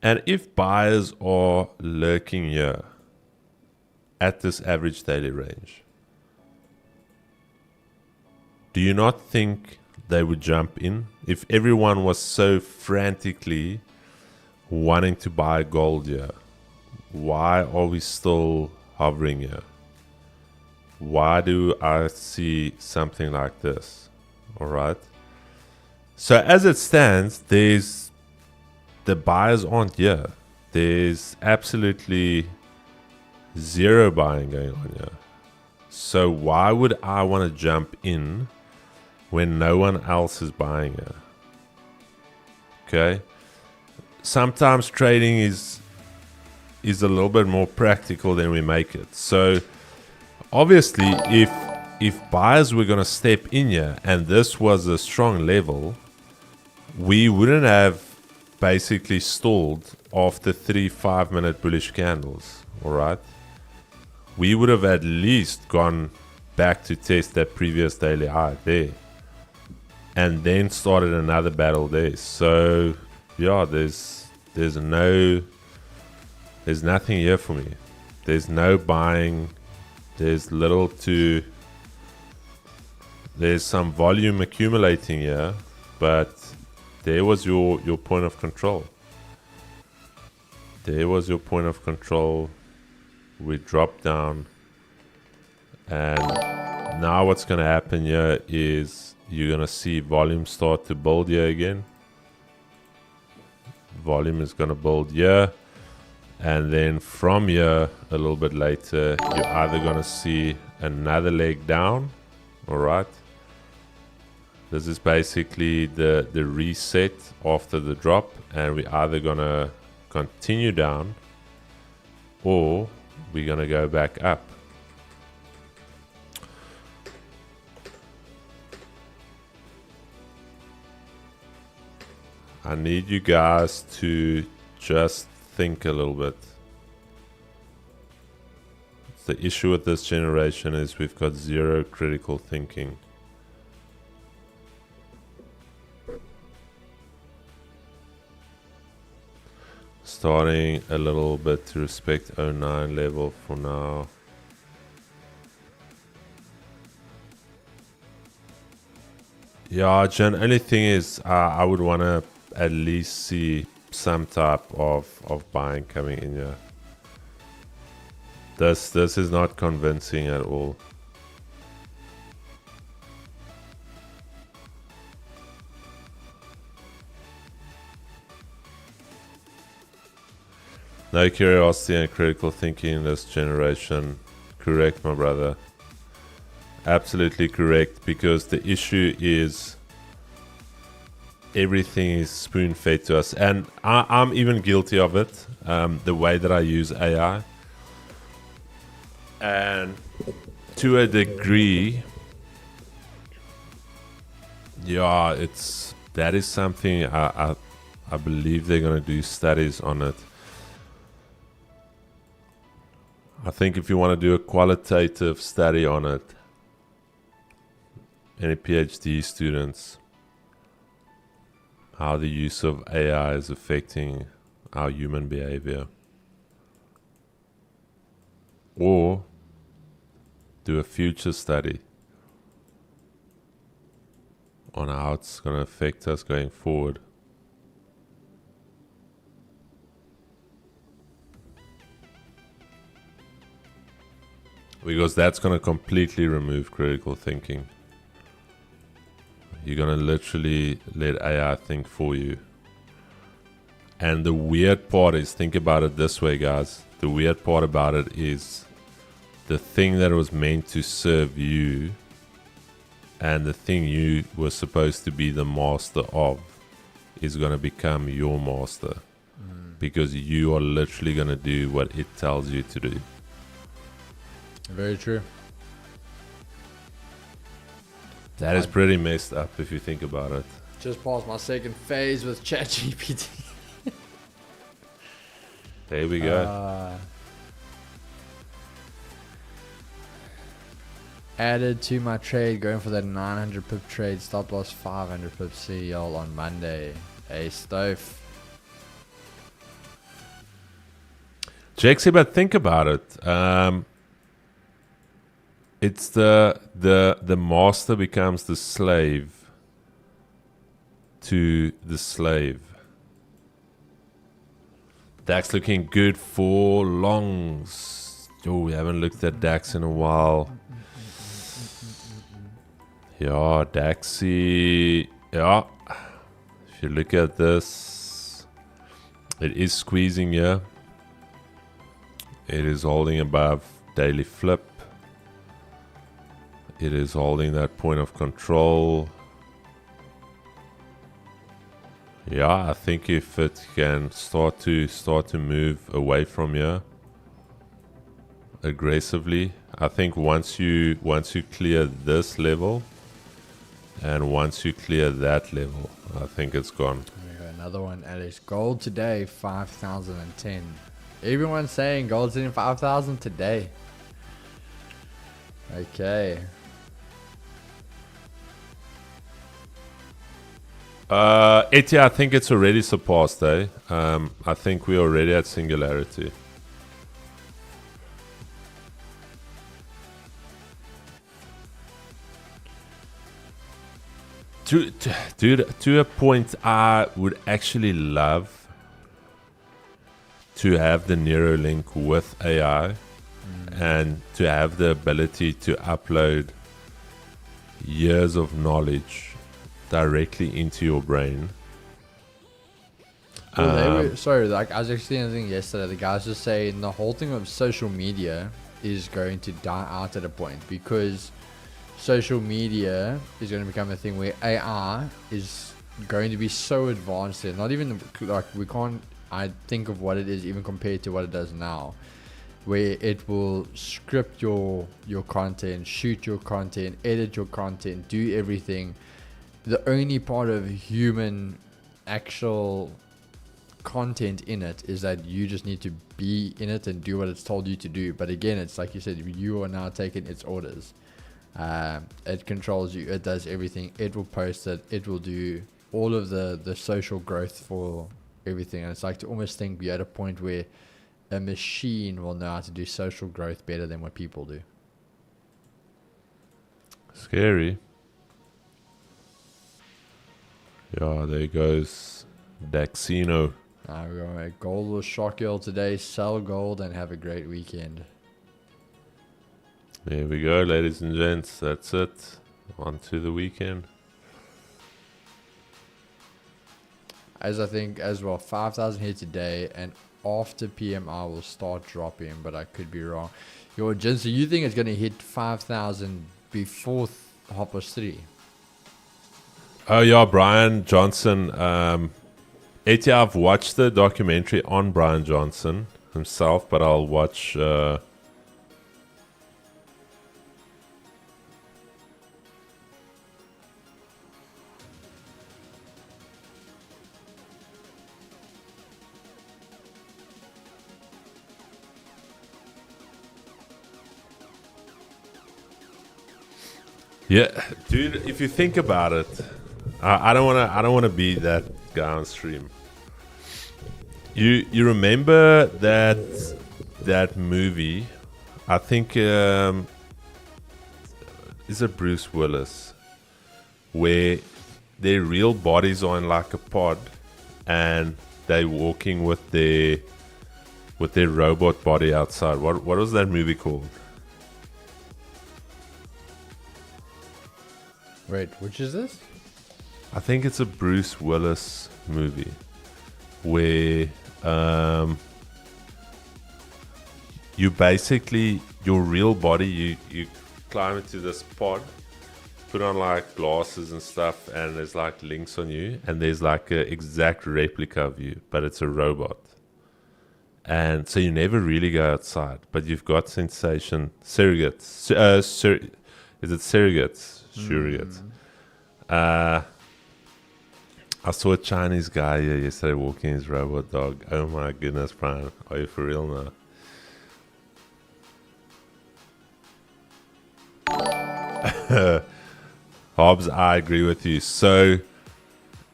S1: And if buyers are lurking here at this average daily range, do you not think they would jump in? If everyone was so frantically wanting to buy gold here, why are we still hovering here? Why do I see something like this? All right. So as it stands, the buyers aren't here. There's absolutely zero buying going on here. So why would I want to jump in when no one else is buying here? Okay. Sometimes trading is a little bit more practical than we make it. So obviously, if buyers were going to step in here and this was a strong level, we wouldn't have basically stalled after 3 5-minute bullish candles. All right. We would have at least gone back to test that previous daily high there, and then started another battle there. So yeah, there's nothing here for me. There's no buying. There's some volume accumulating here, but there was your point of control. There was your point of control. We dropped down, and now what's going to happen here is you're going to see volume start to build here again. Volume is going to build here, and then from here a little bit later you're either going to see another leg down. All right, this is basically the reset after the drop, and we're either going to continue down or we're going to go back up. I need you guys to just think a little bit. The issue with this generation is we've got zero critical thinking. Starting a little bit to respect 09 level for now. Yeah, Jen, only thing is I would want to at least see some type of buying coming in here. This is not convincing at all. No curiosity and critical thinking in this generation. Correct, my brother. Absolutely correct, because the issue is everything is spoon-fed to us, and I'm even guilty of it, the way that I use AI. And to a degree, yeah, that is something I believe they're going to do studies on it. I think if you want to do a qualitative study on it, any PhD students how the use of AI is affecting our human behavior? Or do a future study on how it's going to affect us going forward. Because that's going to completely remove critical thinking. You're going to literally let AI think for you. And the weird part is, think about it this way, guys. The weird part about it is the thing that was meant to serve you and the thing you were supposed to be the master of is going to become your master. Because you are literally going to do what it tells you to do.
S2: Very true.
S1: That is pretty messed up if you think about it.
S2: Just passed my second phase with ChatGPT.
S1: There we go.
S2: Added to my trade, going for that 900 pip trade, stop loss 500 pip. See y'all on Monday. Hey, Stofe.
S1: Jaxie, but think about it. It's the master becomes the slave to the slave. DAX looking good for longs. Oh, we haven't looked at DAX in a while. Yeah, DAXy. Yeah. If you look at this, it is squeezing here. It is holding above daily flip. It is holding that point of control. Yeah, I think if it can start to move away from here aggressively, I think once you clear this level and once you clear that level, I think it's gone.
S2: There we go, another one, Alex. Gold today 5,010. Everyone's saying gold's in 5,000 today. Okay.
S1: I think it's already surpassed, eh? I think we're already at singularity. To a point, I would actually love to have the Neuralink with AI and to have the ability to upload years of knowledge directly into your brain.
S2: Well, sorry, like I was actually seeing a thing yesterday. The guys just saying the whole thing of social media is going to die out at a point because social media is going to become a thing where AI is going to be so advanced there. Not even like we can't. I think of what it is even compared to what it does now, where it will script your content, shoot your content, edit your content, do everything. The only part of human actual content in it is that you just need to be in it and do what it's told you to do. But again, it's like you said, you are now taking its orders. It controls you, it does everything, it will post it, it will do all of the social growth for everything. And it's like to almost think you're at a point where a machine will know how to do social growth better than what people do.
S1: Scary. Yeah, there goes Daxino.
S2: We're going gold will shock you all today. Sell gold and have a great weekend.
S1: There we go, ladies and gents. That's it. On to the weekend.
S2: As I think as well, 5,000 here today, and after PMI will start dropping, but I could be wrong. Yo, Jen, so you think it's going to hit 5,000 before 3:30?
S1: Oh yeah, Brian Johnson. I've watched the documentary on Brian Johnson himself, but I'll watch Yeah, dude. If you think about it, I don't want to be that guy on stream. You remember that movie? I think is it Bruce Willis, where their real bodies are in like a pod, and they're walking with their robot body outside. What was that movie called?
S2: Wait, which is this?
S1: I think it's a Bruce Willis movie where you basically, your real body, you climb into this pod, put on like glasses and stuff, and there's like links on you, and there's like an exact replica of you, but it's a robot. And so you never really go outside, but you've got sensation surrogates. Is it surrogates? Surrogates. I saw a Chinese guy here yesterday walking his robot dog. Oh my goodness, Brian. Are you for real now? Hobbs, I agree with you. So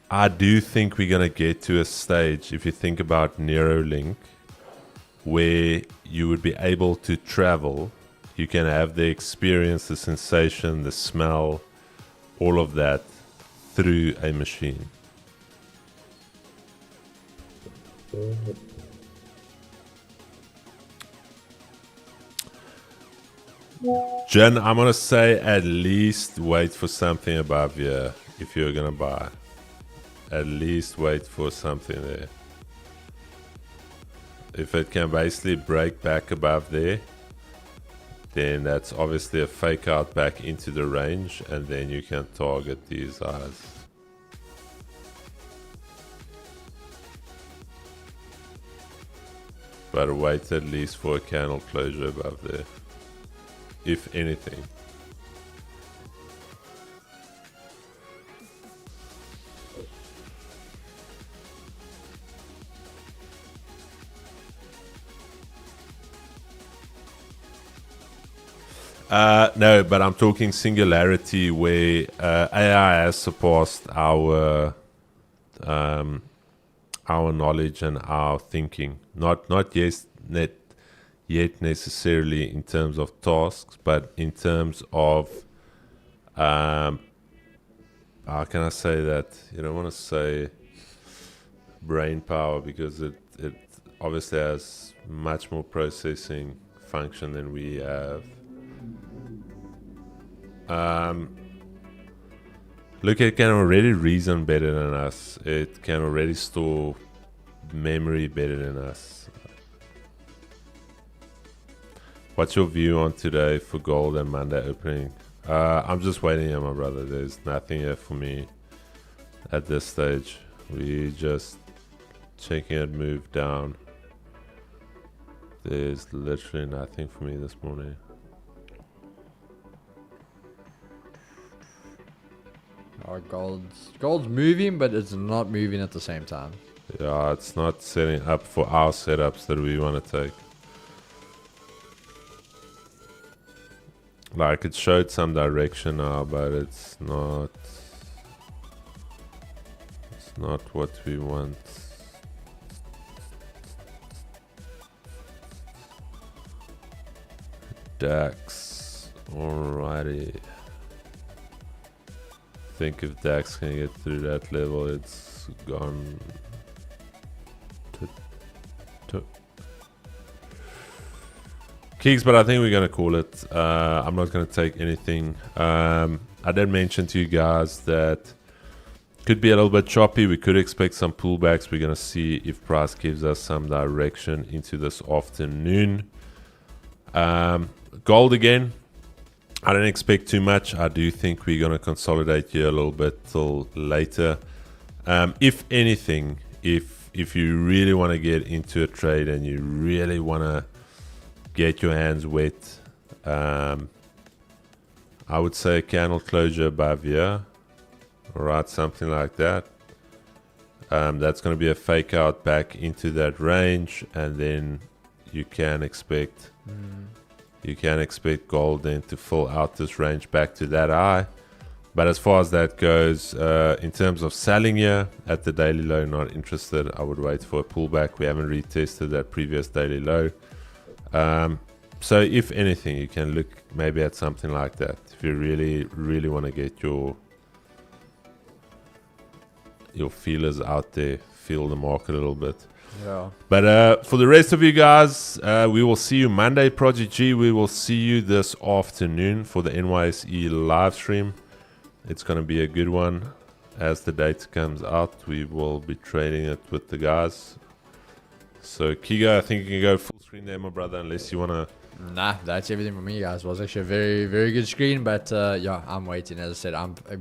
S1: I do think we're going to get to a stage, if you think about Neuralink, where you would be able to travel. You can have the experience, the sensation, the smell, all of that through a machine. Jen, I'm going to say at least wait for something above here if you're going to buy. At least wait for something there. If it can basically break back above there, then that's obviously a fake out back into the range, and then you can target these eyes. But wait at least for a candle closure above there, if anything. No, but I'm talking singularity, where AI has surpassed our knowledge and our thinking. Not yet necessarily in terms of tasks, but in terms of how can I say that? You don't want to say brain power, because it obviously has much more processing function than we have. Look, it can already reason better than us. It can already store memory better than us. What's your view on today for gold and Monday opening? I'm just waiting here, my brother. There's nothing here for me at this stage. We just checking it move down. There's literally nothing for me this morning.
S2: Gold's moving, but it's not moving at the same time.
S1: Yeah, it's not setting up for our setups that we want to take. Like, it showed some direction now, but it's not what we want. DAX, alrighty. I think if DAX can get through that level, it's gone to Keeks, but I think we're going to call it. I'm not going to take anything. I did mention to you guys that could be a little bit choppy. We could expect some pullbacks. We're going to see if price gives us some direction into this afternoon. Gold again. I don't expect too much. I do think we're going to consolidate here a little bit till later. If anything, if you really want to get into a trade and you really want to get your hands wet, I would say candle closure above here. Alright, something like that. That's going to be a fake out back into that range, and then you can expect you can expect gold then to fill out this range back to that high. But as far as that goes, in terms of selling here at the daily low, not interested. I would wait for a pullback. We haven't retested that previous daily low. So if anything, you can look maybe at something like that if you really want to get your feelers out there, feel the market a little bit.
S2: Yeah.
S1: But for the rest of you guys, we will see you Monday, Project G. We will see you this afternoon for the NYSE live stream. It's going to be a good one. As the data comes out, we will be trading it with the guys. So Kiga, I think you can go full screen there, my brother, unless you want to.
S2: Nah, that's everything for me, guys. It was actually a very, very good screen, but yeah, I'm waiting. As I said,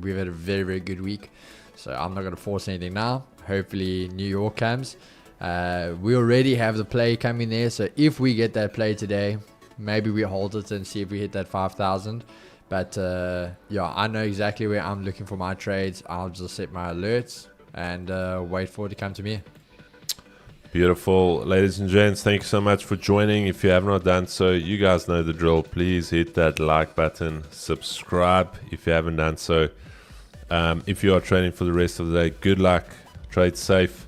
S2: we've had a very, very good week, so I'm not going to force anything now. Hopefully New York comes. We already have the play coming there, so if we get that play today, maybe we hold it and see if we hit that 5,000. But yeah, I know exactly where I'm looking for my trades. I'll just set my alerts and wait for it to come to me.
S1: Beautiful. Ladies and gents, thank you so much for joining. If you have not done so, you guys know the drill. Please hit that like button, subscribe if you haven't done so. If you are trading for the rest of the day, good luck, trade safe,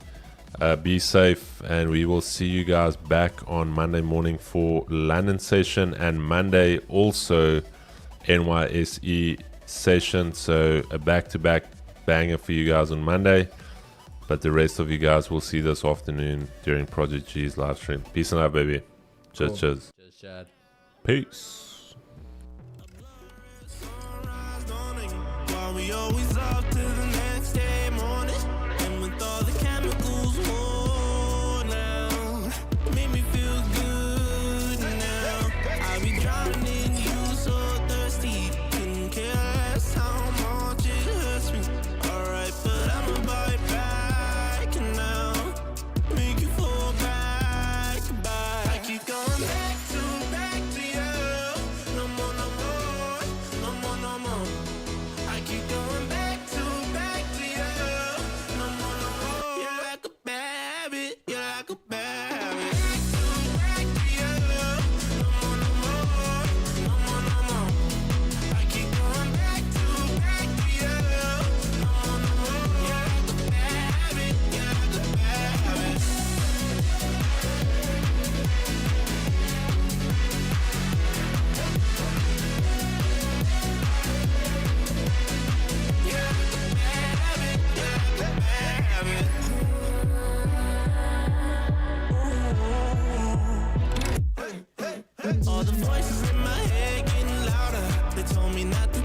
S1: be safe, and we will see you guys back on Monday morning for London session, and Monday also NYSE session. So a back-to-back banger for you guys on Monday. But the rest of you guys will see this afternoon during Project G's live stream. Peace and love, baby. Cheers,
S2: Cool.
S1: cheers.
S2: Cheers, Chad.
S1: Peace.
S3: We always up to the next day morning, and with all the chemicals worn out, made me feel good now. I be drowning in you, so thirsty, couldn't care less how much it hurts me. Alright, but I'ma buy it back now, make you fall back. I keep going back to you. No more, no more, no more, no more. I keep going back to you. No more, no more. You're like a bad habit. You're like a bad habit. Back to you. No more, no more. No more, no more. I keep going back to you. No more, no more. You're like a bad habit. You're like a bad habit. All the voices in my head getting louder. They told me not to